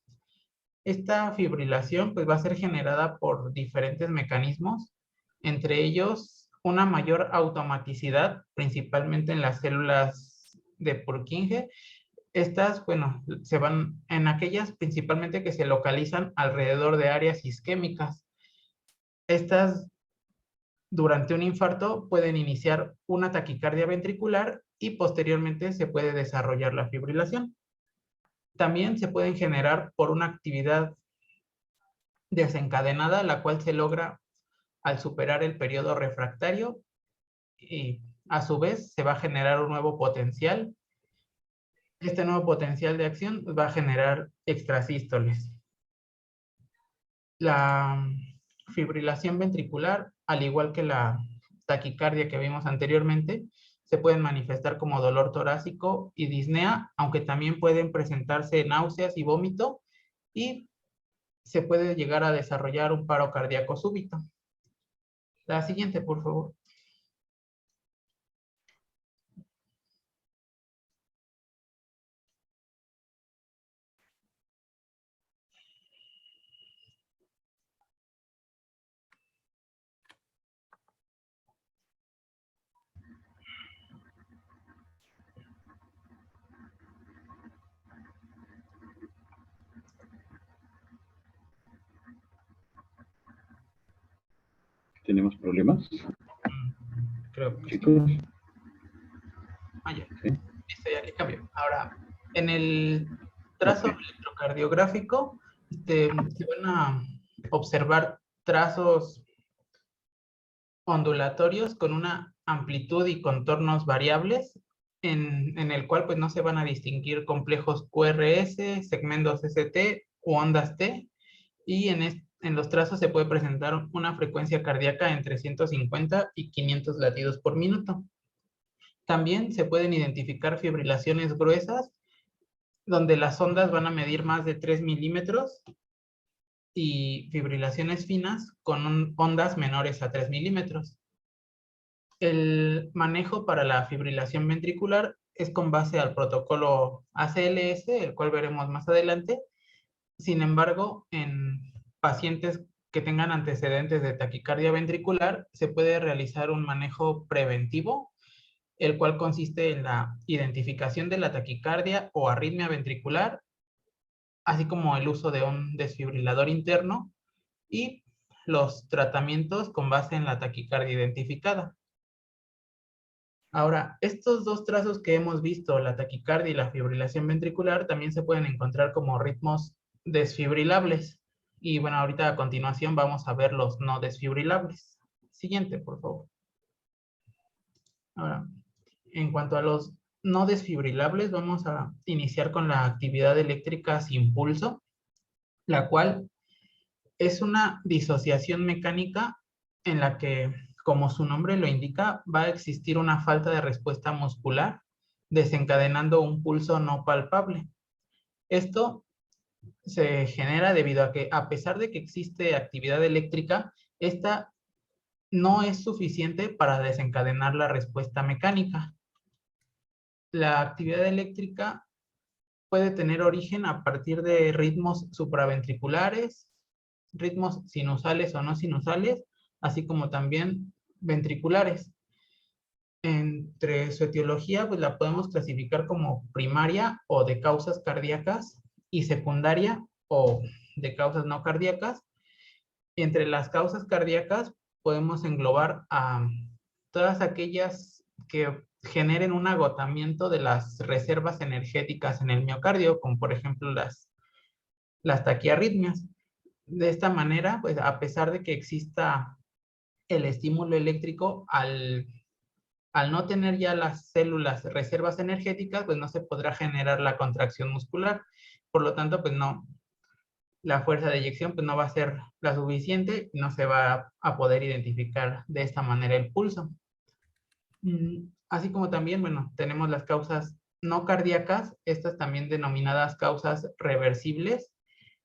Speaker 6: Esta fibrilación pues va a ser generada por diferentes mecanismos, entre ellos una mayor automaticidad, principalmente en las células de Purkinje. Estas, bueno, se van en aquellas principalmente que se localizan alrededor de áreas isquémicas. Estas, durante un infarto, pueden iniciar una taquicardia ventricular y posteriormente se puede desarrollar la fibrilación. También se pueden generar por una actividad desencadenada, la cual se logra al superar el periodo refractario y a su vez se va a generar un nuevo potencial. Este nuevo potencial de acción va a generar extrasístoles. La fibrilación ventricular, al igual que la taquicardia que vimos anteriormente, se pueden manifestar como dolor torácico y disnea, aunque también pueden presentarse náuseas y vómito, y se puede llegar a desarrollar un paro cardíaco súbito. La siguiente, por favor.
Speaker 3: ¿Tenemos problemas,
Speaker 6: Creo que sí.
Speaker 3: chicos?
Speaker 6: Ya.
Speaker 3: Sí.
Speaker 6: Listo, ya le cambio. Ahora, en el trazo electrocardiográfico, se van a observar trazos ondulatorios con una amplitud y contornos variables, en el cual pues no se van a distinguir complejos QRS, segmentos ST u ondas T, y en los trazos se puede presentar una frecuencia cardíaca entre 150 y 500 latidos por minuto. También se pueden identificar fibrilaciones gruesas, donde las ondas van a medir más de 3 milímetros, y fibrilaciones finas con ondas menores a 3 milímetros. El manejo para la fibrilación ventricular es con base al protocolo ACLS, el cual veremos más adelante. Sin embargo, en pacientes que tengan antecedentes de taquicardia ventricular, se puede realizar un manejo preventivo, el cual consiste en la identificación de la taquicardia o arritmia ventricular, así como el uso de un desfibrilador interno y los tratamientos con base en la taquicardia identificada. Ahora, estos dos trazos que hemos visto, la taquicardia y la fibrilación ventricular, también se pueden encontrar como ritmos desfibrilables. Y bueno, ahorita a continuación vamos a ver los no desfibrilables. Siguiente, por favor. Ahora, en cuanto a los no desfibrilables, vamos a iniciar con la actividad eléctrica sin pulso, la cual es una disociación mecánica en la que, como su nombre lo indica, va a existir una falta de respuesta muscular, desencadenando un pulso no palpable. Esto se genera debido a que, a pesar de que existe actividad eléctrica, esta no es suficiente para desencadenar la respuesta mecánica. La actividad eléctrica puede tener origen a partir de ritmos supraventriculares, ritmos sinusales o no sinusales, así como también ventriculares. Entre su etiología, pues la podemos clasificar como primaria o de causas cardíacas y secundaria o de causas no cardíacas. Entre las causas cardíacas podemos englobar a todas aquellas que generen un agotamiento de las reservas energéticas en el miocardio, como por ejemplo las taquiarritmias. De esta manera, pues a pesar de que exista el estímulo eléctrico, al no tener ya las células reservas energéticas, pues no se podrá generar la contracción muscular. Por lo tanto, pues no, la fuerza de eyección pues no va a ser la suficiente y no se va a poder identificar de esta manera el pulso. Así como también, bueno, tenemos las causas no cardíacas, estas también denominadas causas reversibles,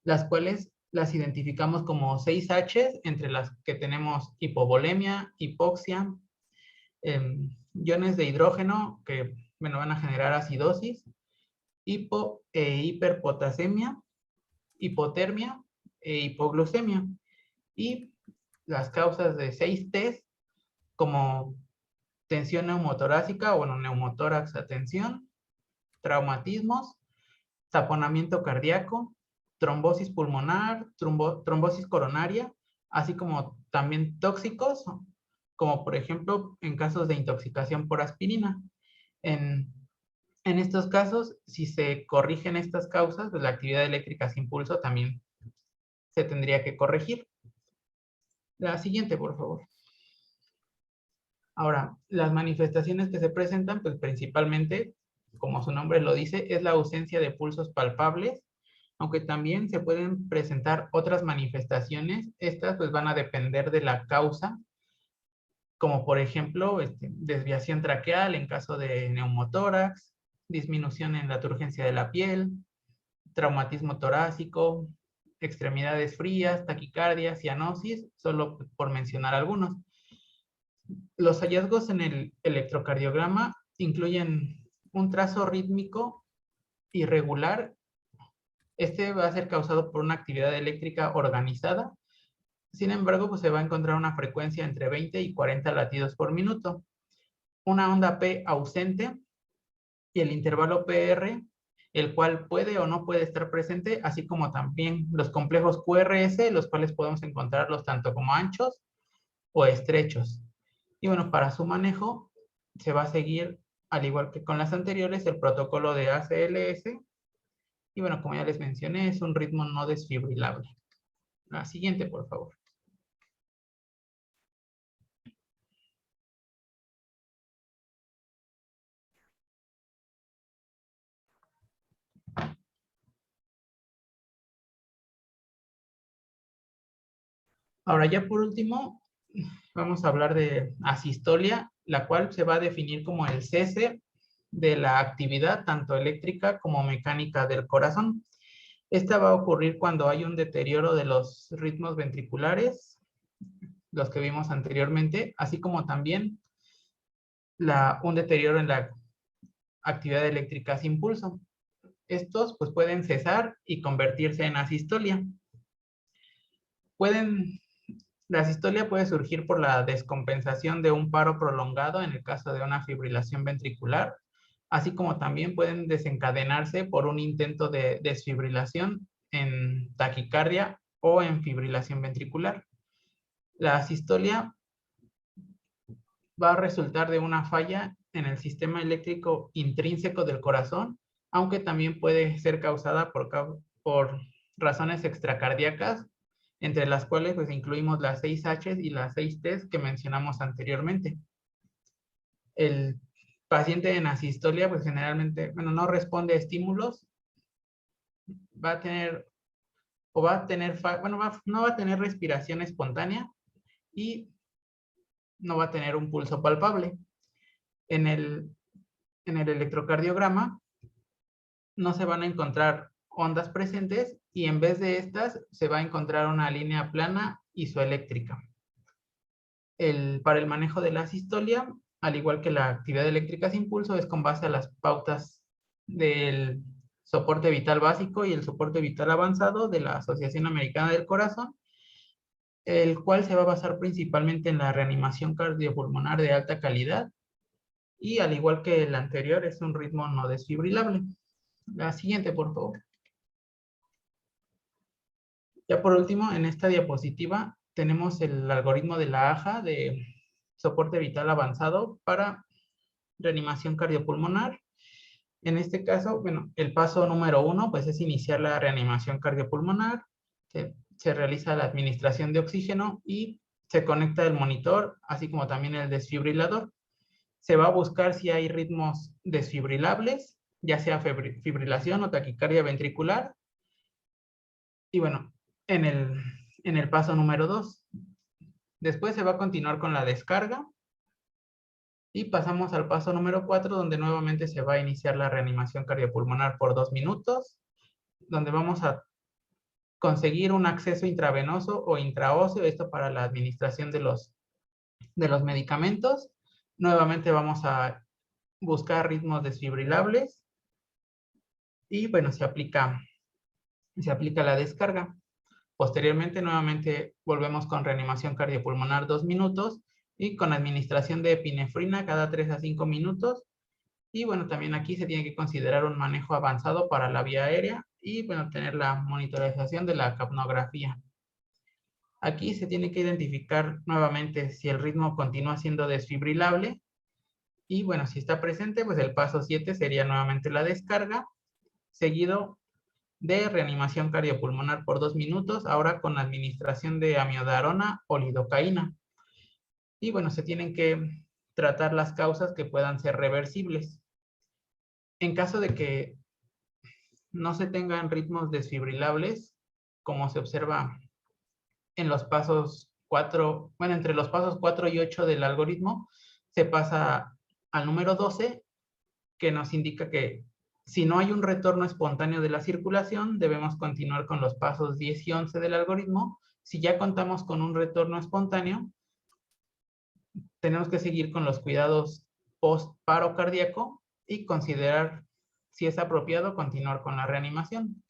Speaker 6: las cuales las identificamos como 6H, entre las que tenemos hipovolemia, hipoxia, iones de hidrógeno que, bueno, van a generar acidosis, hiperpotasemia, hipotermia e hipoglucemia. Y las causas de 6T como tensión neumotorácica, bueno, neumotórax a tensión, traumatismos, taponamiento cardíaco, trombosis pulmonar, trombosis coronaria, así como también tóxicos, como por ejemplo en casos de intoxicación por aspirina. En estos casos, si se corrigen estas causas, pues la actividad eléctrica sin pulso también se tendría que corregir. La siguiente, por favor. Ahora, las manifestaciones que se presentan, pues principalmente, como su nombre lo dice, es la ausencia de pulsos palpables, aunque también se pueden presentar otras manifestaciones. Estas pues van a depender de la causa, como por ejemplo, desviación traqueal en caso de neumotórax, disminución en la turgencia de la piel, traumatismo torácico, extremidades frías, taquicardia, cianosis, solo por mencionar algunos. Los hallazgos en el electrocardiograma incluyen un trazo rítmico irregular. Este va a ser causado por una actividad eléctrica organizada. Sin embargo, pues se va a encontrar una frecuencia entre 20 y 40 latidos por minuto. Una onda P ausente y el intervalo PR, el cual puede o no puede estar presente, así como también los complejos QRS, los cuales podemos encontrarlos tanto como anchos o estrechos. Y bueno, para su manejo se va a seguir, al igual que con las anteriores, el protocolo de ACLS. Y bueno, como ya les mencioné, es un ritmo no desfibrilable. La siguiente, por favor. Ahora ya por último, vamos a hablar de asistolia, la cual se va a definir como el cese de la actividad tanto eléctrica como mecánica del corazón. Esta va a ocurrir cuando hay un deterioro de los ritmos ventriculares, los que vimos anteriormente, así como también un deterioro en la actividad eléctrica sin pulso. Estos pues pueden cesar y convertirse en asistolia. La asistolia puede surgir por la descompensación de un paro prolongado en el caso de una fibrilación ventricular, así como también pueden desencadenarse por un intento de desfibrilación en taquicardia o en fibrilación ventricular. La asistolia va a resultar de una falla en el sistema eléctrico intrínseco del corazón, aunque también puede ser causada por razones extracardíacas, entre las cuales pues incluimos las 6H y las 6T que mencionamos anteriormente. El paciente en asistolia pues generalmente, bueno, no responde a estímulos, no va a tener respiración espontánea y no va a tener un pulso palpable. En el electrocardiograma no se van a encontrar ondas presentes y en vez de estas se va a encontrar una línea plana isoeléctrica. Para el manejo de la asistolia, al igual que la actividad eléctrica sin pulso, es con base a las pautas del soporte vital básico y el soporte vital avanzado de la Asociación Americana del Corazón, el cual se va a basar principalmente en la reanimación cardiopulmonar de alta calidad y al igual que el anterior es un ritmo no desfibrilable. La siguiente, por favor. Ya por último, en esta diapositiva tenemos el algoritmo de la AJA de soporte vital avanzado para reanimación cardiopulmonar. En este caso, bueno, el paso número 1 pues es iniciar la reanimación cardiopulmonar. Se realiza la administración de oxígeno y se conecta el monitor, así como también el desfibrilador. Se va a buscar si hay ritmos desfibrilables, ya sea fibrilación o taquicardia ventricular. Y bueno, en el paso número 2. Después se va a continuar con la descarga. Y pasamos al paso número 4, donde nuevamente se va a iniciar la reanimación cardiopulmonar por 2 minutos, donde vamos a conseguir un acceso intravenoso o intraóseo, esto para la administración de los medicamentos. Nuevamente vamos a buscar ritmos desfibrilables y bueno, se aplica la descarga. Posteriormente, nuevamente volvemos con reanimación cardiopulmonar 2 minutos y con administración de epinefrina cada 3 a 5 minutos. Y bueno, también aquí se tiene que considerar un manejo avanzado para la vía aérea y bueno, tener la monitorización de la capnografía. Aquí se tiene que identificar nuevamente si el ritmo continúa siendo desfibrilable. Y bueno, si está presente, pues el paso 7 sería nuevamente la descarga, seguido de reanimación cardiopulmonar por 2 minutos, ahora con administración de amiodarona o lidocaína. Y bueno, se tienen que tratar las causas que puedan ser reversibles. En caso de que no se tengan ritmos desfibrilables, como se observa en los pasos 4, bueno, entre los pasos 4 y 8 del algoritmo, se pasa al número 12, que nos indica que si no hay un retorno espontáneo de la circulación, debemos continuar con los pasos 10 y 11 del algoritmo. Si ya contamos con un retorno espontáneo, tenemos que seguir con los cuidados post-paro cardíaco y considerar si es apropiado continuar con la reanimación.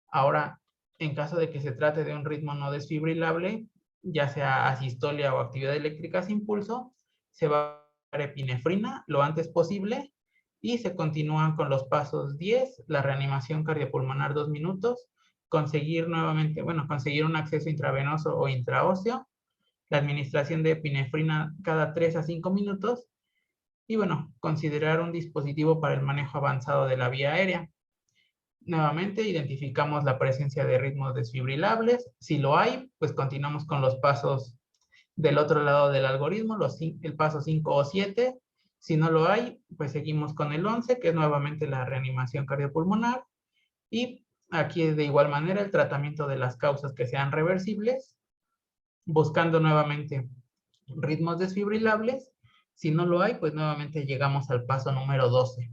Speaker 6: Ahora, en caso de que se trate de un ritmo no desfibrilable, ya sea asistolia o actividad eléctrica sin pulso, se va a dar epinefrina lo antes posible y se continúan con los pasos 10, la reanimación cardiopulmonar 2 minutos, conseguir nuevamente, bueno, conseguir un acceso intravenoso o intraóseo, la administración de epinefrina cada 3 a 5 minutos y bueno, considerar un dispositivo para el manejo avanzado de la vía aérea. Nuevamente identificamos la presencia de ritmos desfibrilables. Si lo hay, pues continuamos con los pasos del otro lado del algoritmo, el paso 5 o 7. Si no lo hay, pues seguimos con el 11, que es nuevamente la reanimación cardiopulmonar. Y aquí de igual manera el tratamiento de las causas que sean reversibles, buscando nuevamente ritmos desfibrilables. Si no lo hay, pues nuevamente llegamos al paso número 12.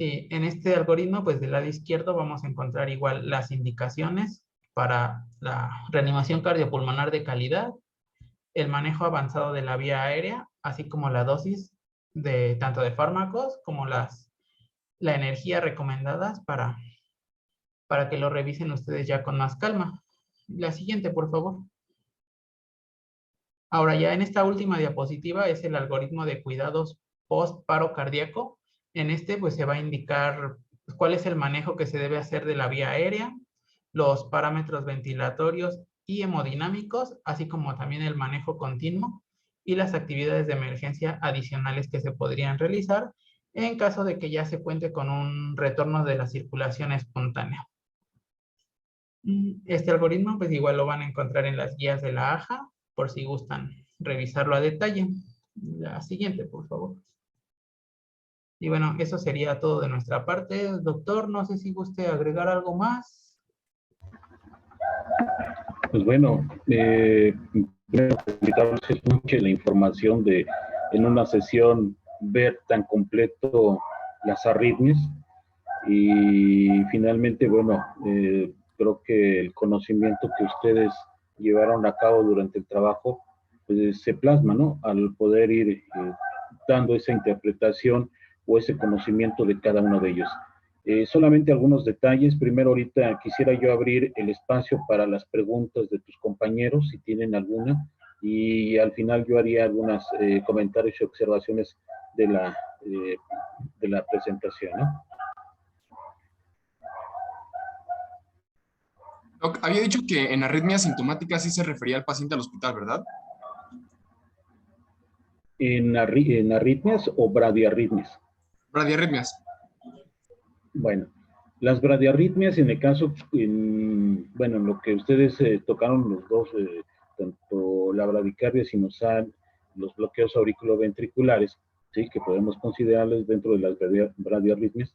Speaker 6: En este algoritmo, pues del lado izquierdo vamos a encontrar igual las indicaciones para la reanimación cardiopulmonar de calidad, el manejo avanzado de la vía aérea, así como la dosis de tanto de fármacos como la energía recomendadas para que lo revisen ustedes ya con más calma. La siguiente, por favor. Ahora ya en esta última diapositiva es el algoritmo de cuidados post paro cardíaco. En este pues se va a indicar cuál es el manejo que se debe hacer de la vía aérea, los parámetros ventilatorios y hemodinámicos, así como también el manejo continuo y las actividades de emergencia adicionales que se podrían realizar en caso de que ya se cuente con un retorno de la circulación espontánea. Este algoritmo pues igual lo van a encontrar en las guías de la AJA, por si gustan revisarlo a detalle. La siguiente, por favor. Y bueno, eso sería todo de nuestra parte. Doctor, no sé si guste agregar algo más.
Speaker 3: Pues bueno, invitarlos a escuchen la información de en una sesión ver tan completo las arritmias y finalmente, bueno, creo que el conocimiento que ustedes llevaron a cabo durante el trabajo pues, se plasma, ¿no? Al poder ir dando esa interpretación o ese conocimiento de cada uno de ellos. Solamente algunos detalles. Primero, ahorita quisiera yo abrir el espacio para las preguntas de tus compañeros, si tienen alguna, y al final yo haría algunos comentarios y observaciones de la presentación, ¿no?
Speaker 4: Doc, había dicho que en arritmias sintomáticas sí se refería al paciente al hospital, ¿verdad?
Speaker 3: ¿En arritmias o bradiarritmias?
Speaker 4: Bradiarritmias.
Speaker 3: Bueno, las bradiarritmias en el caso, bueno, en lo que ustedes tocaron los dos, tanto la bradicardia sinusal, los bloqueos auriculoventriculares, ¿sí? Que podemos considerarles dentro de las bradiarritmias,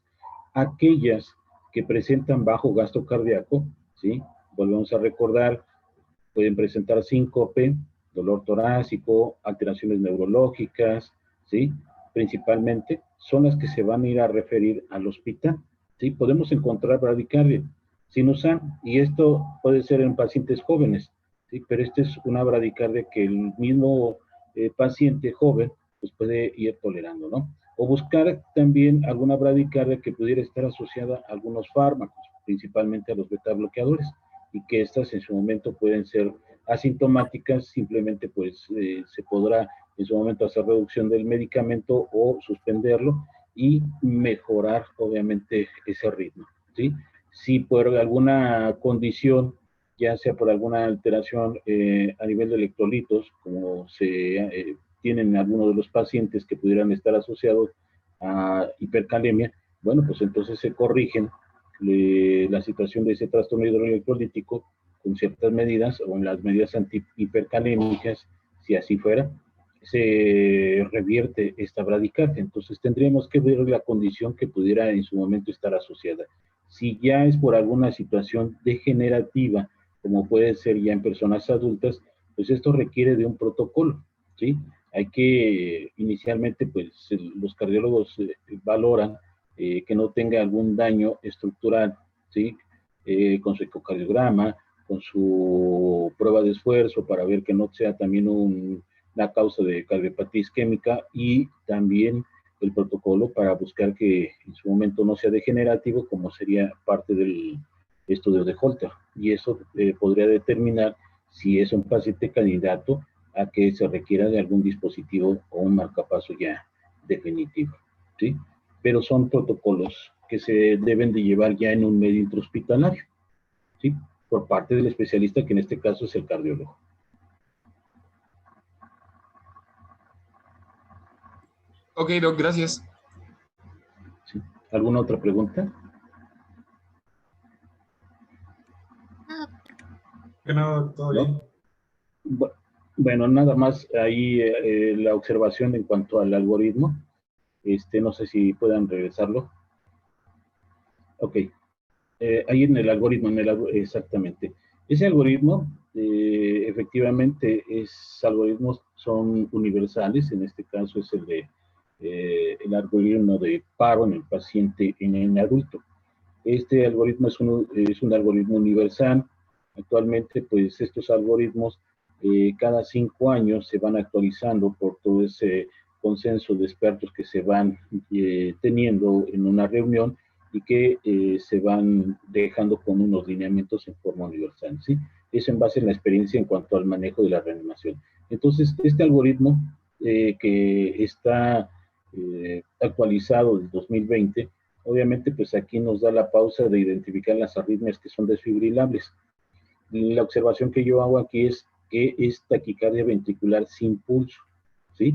Speaker 3: aquellas que presentan bajo gasto cardíaco, ¿sí? Volvemos a recordar, pueden presentar síncope, dolor torácico, alteraciones neurológicas, ¿sí? Principalmente, son las que se van a ir a referir al hospital, ¿sí? Podemos encontrar bradicardia sinusal, y esto puede ser en pacientes jóvenes, ¿sí? Pero esta es una bradicardia que el mismo paciente joven pues puede ir tolerando, ¿no? O buscar también alguna bradicardia que pudiera estar asociada a algunos fármacos, principalmente a los beta bloqueadores, y que estas en su momento pueden ser asintomáticas, simplemente pues se podrá en su momento hacer reducción del medicamento o suspenderlo y mejorar obviamente ese ritmo, ¿sí? Si por alguna condición, ya sea por alguna alteración a nivel de electrolitos, como se tienen algunos de los pacientes que pudieran estar asociados a hipercalemia, bueno, pues entonces se corrigen la situación de ese trastorno hidroelectrolítico con ciertas medidas o en las medidas antihipercalémicas, si así fuera, se revierte esta bradicardia. Entonces tendríamos que ver la condición que pudiera en su momento estar asociada. Si ya es por alguna situación degenerativa, como puede ser ya en personas adultas, pues esto requiere de un protocolo, ¿sí? Hay que inicialmente, pues los cardiólogos valoran que no tenga algún daño estructural, ¿sí? Con su ecocardiograma, con su prueba de esfuerzo para ver que no sea también una causa de cardiopatía isquémica, y también el protocolo para buscar que en su momento no sea degenerativo, como sería parte del estudio de Holter. Y eso podría determinar si es un paciente candidato a que se requiera de algún dispositivo o un marcapaso ya definitivo, ¿sí? Pero son protocolos que se deben de llevar ya en un medio intrahospitalario, ¿sí? Por parte del especialista, que en este caso es el cardiólogo.
Speaker 4: Ok, Doc, gracias.
Speaker 3: ¿Sí? ¿Alguna otra pregunta?
Speaker 7: Que no, todo
Speaker 3: ¿No?
Speaker 7: bien.
Speaker 3: Bueno, nada más ahí la observación en cuanto al algoritmo. No sé si puedan regresarlo. Ok. Ahí en el algoritmo, exactamente. Ese algoritmo, efectivamente, algoritmos son universales. En este caso es el algoritmo de paro en el paciente en el adulto. Este algoritmo es un algoritmo universal. Actualmente, pues estos algoritmos cada 5 años se van actualizando por todo ese consenso de expertos que se van teniendo en una reunión y que se van dejando con unos lineamientos en forma universal, ¿sí? Eso en base a la experiencia en cuanto al manejo de la reanimación. Entonces, este algoritmo que está actualizado del 2020, obviamente, pues aquí nos da la pausa de identificar las arritmias que son desfibrilables. La observación que yo hago aquí es que es taquicardia ventricular sin pulso, ¿sí?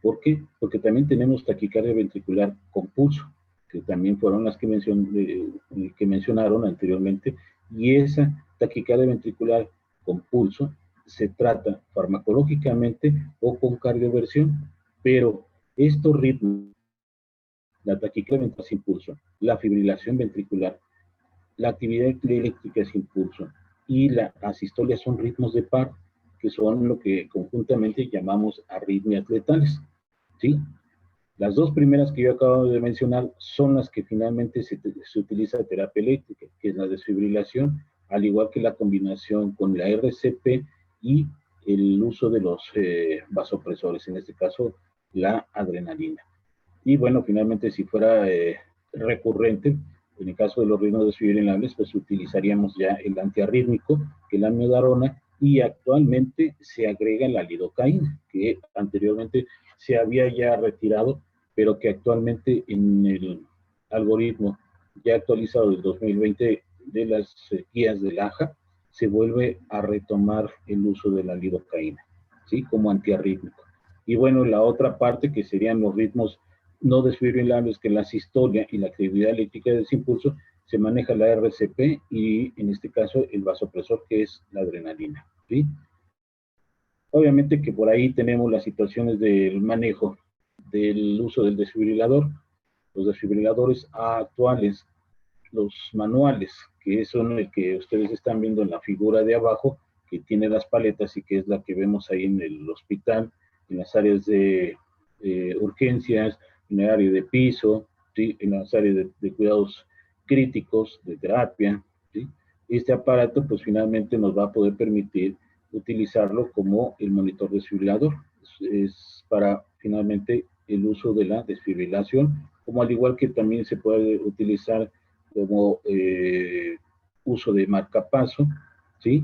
Speaker 3: ¿Por qué? Porque también tenemos taquicardia ventricular con pulso, que también fueron las que mencionaron anteriormente, y esa taquicardia ventricular con pulso se trata farmacológicamente o con cardioversión, pero estos ritmos, la taquicardia ventricular sin pulso, la fibrilación ventricular, la actividad eléctrica sin pulso y la asistolia son ritmos de par, que son lo que conjuntamente llamamos arritmias letales, ¿sí? Las dos primeras que yo acabo de mencionar son las que finalmente se utiliza terapia eléctrica, que es la desfibrilación, al igual que la combinación con la RCP y el uso de los vasopresores, en este caso la adrenalina. Y bueno, finalmente si fuera recurrente, en el caso de los ritmos desfibrilables, pues utilizaríamos ya el antiarrítmico, que es la amiodarona, y actualmente se agrega la lidocaína, que anteriormente se había ya retirado, pero que actualmente en el algoritmo ya actualizado del 2020 de las guías del AJA, se vuelve a retomar el uso de la lidocaína, ¿sí? Como antiarrítmico. Y bueno, la otra parte que serían los ritmos no desfibrilables, que la sistolia y la actividad eléctrica del impulso, se maneja la RCP y en este caso el vasopresor, que es la adrenalina, ¿sí? Obviamente que por ahí tenemos las situaciones del manejo del uso del desfibrilador. Los desfibriladores actuales, los manuales, que son el que ustedes están viendo en la figura de abajo, que tiene las paletas y que es la que vemos ahí en el hospital, en las áreas de urgencias, en el área de piso, ¿sí? En las áreas de cuidados críticos, de terapia, ¿sí? Este aparato pues finalmente nos va a poder permitir utilizarlo como el monitor desfibrilador. Es para finalmente el uso de la desfibrilación, como al igual que también se puede utilizar como uso de marcapaso, ¿sí?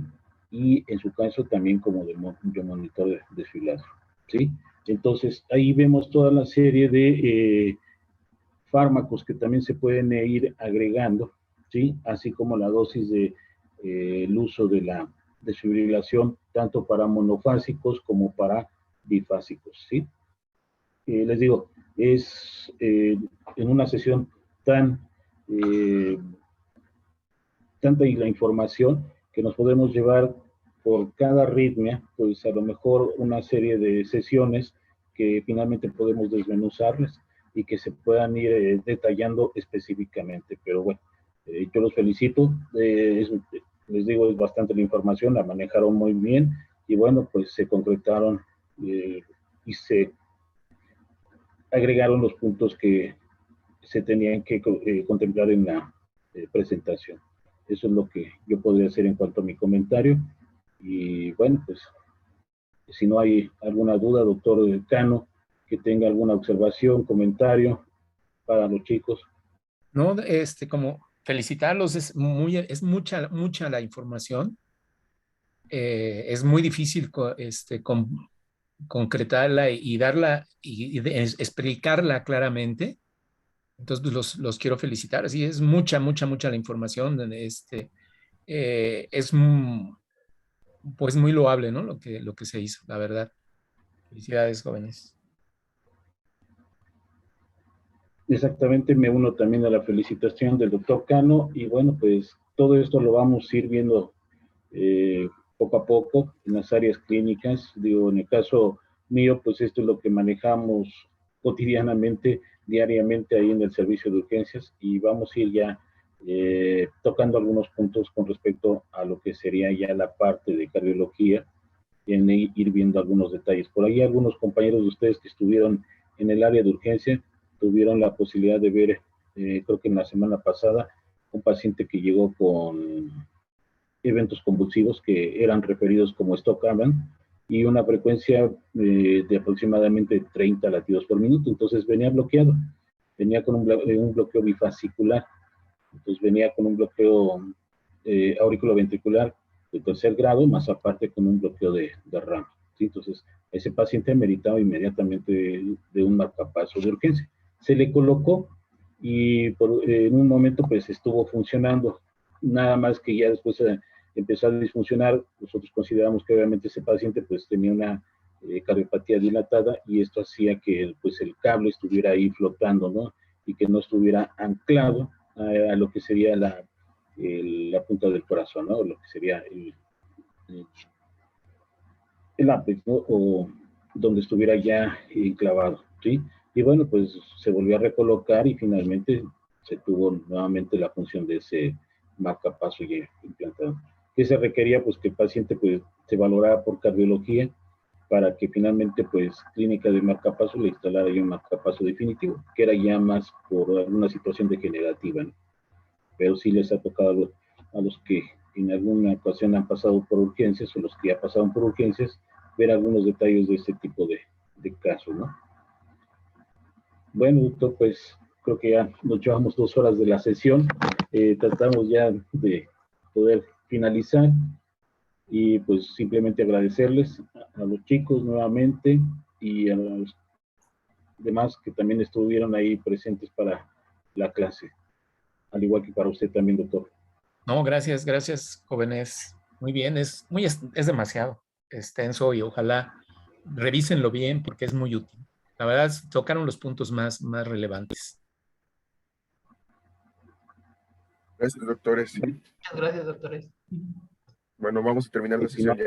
Speaker 3: Y en su caso también como de monitor de desfibrilador, ¿sí? Entonces ahí vemos toda la serie de fármacos que también se pueden ir agregando, ¿sí? Así como la dosis de el uso de la desfibrilación, tanto para monofásicos como para bifásicos, ¿sí? Les digo, es en una sesión tan eh, tanta la información que nos podemos llevar por cada arritmia, pues a lo mejor una serie de sesiones que finalmente podemos desmenuzarles y que se puedan ir detallando específicamente. Pero bueno, yo los felicito, les digo, es bastante la información, la manejaron muy bien y bueno, pues se concretaron y se agregaron los puntos que se tenían que contemplar en la presentación. Eso es lo que yo podría hacer en cuanto a mi comentario. Y bueno, pues si no hay alguna duda, doctor Cano, que tenga alguna observación, comentario para los chicos.
Speaker 8: No, como felicitarlos, es mucha la información. Es muy difícil concretarla y darla y explicarla claramente. Entonces, pues, los quiero felicitar. Sí, es mucha la información. Es pues muy loable, ¿no? Lo que se hizo, la verdad. Felicidades, jóvenes.
Speaker 3: Exactamente, me uno también a la felicitación del doctor Cano y bueno, pues todo esto lo vamos a ir viendo poco a poco en las áreas clínicas. Digo, en el caso mío, pues esto es lo que manejamos cotidianamente, diariamente ahí en el servicio de urgencias y vamos a ir ya tocando algunos puntos con respecto a lo que sería ya la parte de cardiología y en ir viendo algunos detalles. Por ahí algunos compañeros de ustedes que estuvieron en el área de urgencia tuvieron la posibilidad de ver, creo que en la semana pasada, un paciente que llegó con eventos convulsivos que eran referidos como Stockhausen y una frecuencia de aproximadamente 30 latidos por minuto. Entonces venía bloqueado, venía con un bloqueo bifascicular, entonces venía con un bloqueo auriculoventricular de tercer grado, más aparte con un bloqueo de rama. ¿Sí? Entonces ese paciente meritaba inmediatamente de un marcapaso de urgencia. Se le colocó y en un momento pues estuvo funcionando, nada más que ya después empezó a disfuncionar. Nosotros consideramos que obviamente ese paciente pues tenía una cardiopatía dilatada y esto hacía que pues el cable estuviera ahí flotando, ¿no? Y que no estuviera anclado a lo que sería la punta del corazón, ¿no? Lo que sería el ápex, ¿no? O donde estuviera ya enclavado, ¿sí? Y bueno, pues se volvió a recolocar y finalmente se tuvo nuevamente la función de ese marcapaso ya implantado. ¿Qué se requería? Pues que el paciente pues se valorara por cardiología para que finalmente pues clínica de marcapaso le instalara ya un marcapaso definitivo, que era ya más por una situación degenerativa, ¿no? Pero sí les ha tocado a los que en alguna ocasión han pasado por urgencias o los que ya pasaron por urgencias ver algunos detalles de este tipo de casos, ¿no? Bueno, doctor, pues creo que ya nos llevamos 2 horas de la sesión. Tratamos ya de poder finalizar y pues simplemente agradecerles a los chicos nuevamente y a los demás que también estuvieron ahí presentes para la clase, al igual que para usted también, doctor.
Speaker 8: No, gracias, gracias, jóvenes. Muy bien, es demasiado extenso y ojalá revísenlo bien porque es muy útil. La verdad, tocaron los puntos más relevantes.
Speaker 2: Gracias, doctores.
Speaker 6: Muchas gracias, doctores.
Speaker 2: Bueno, vamos a terminar la sesión ya.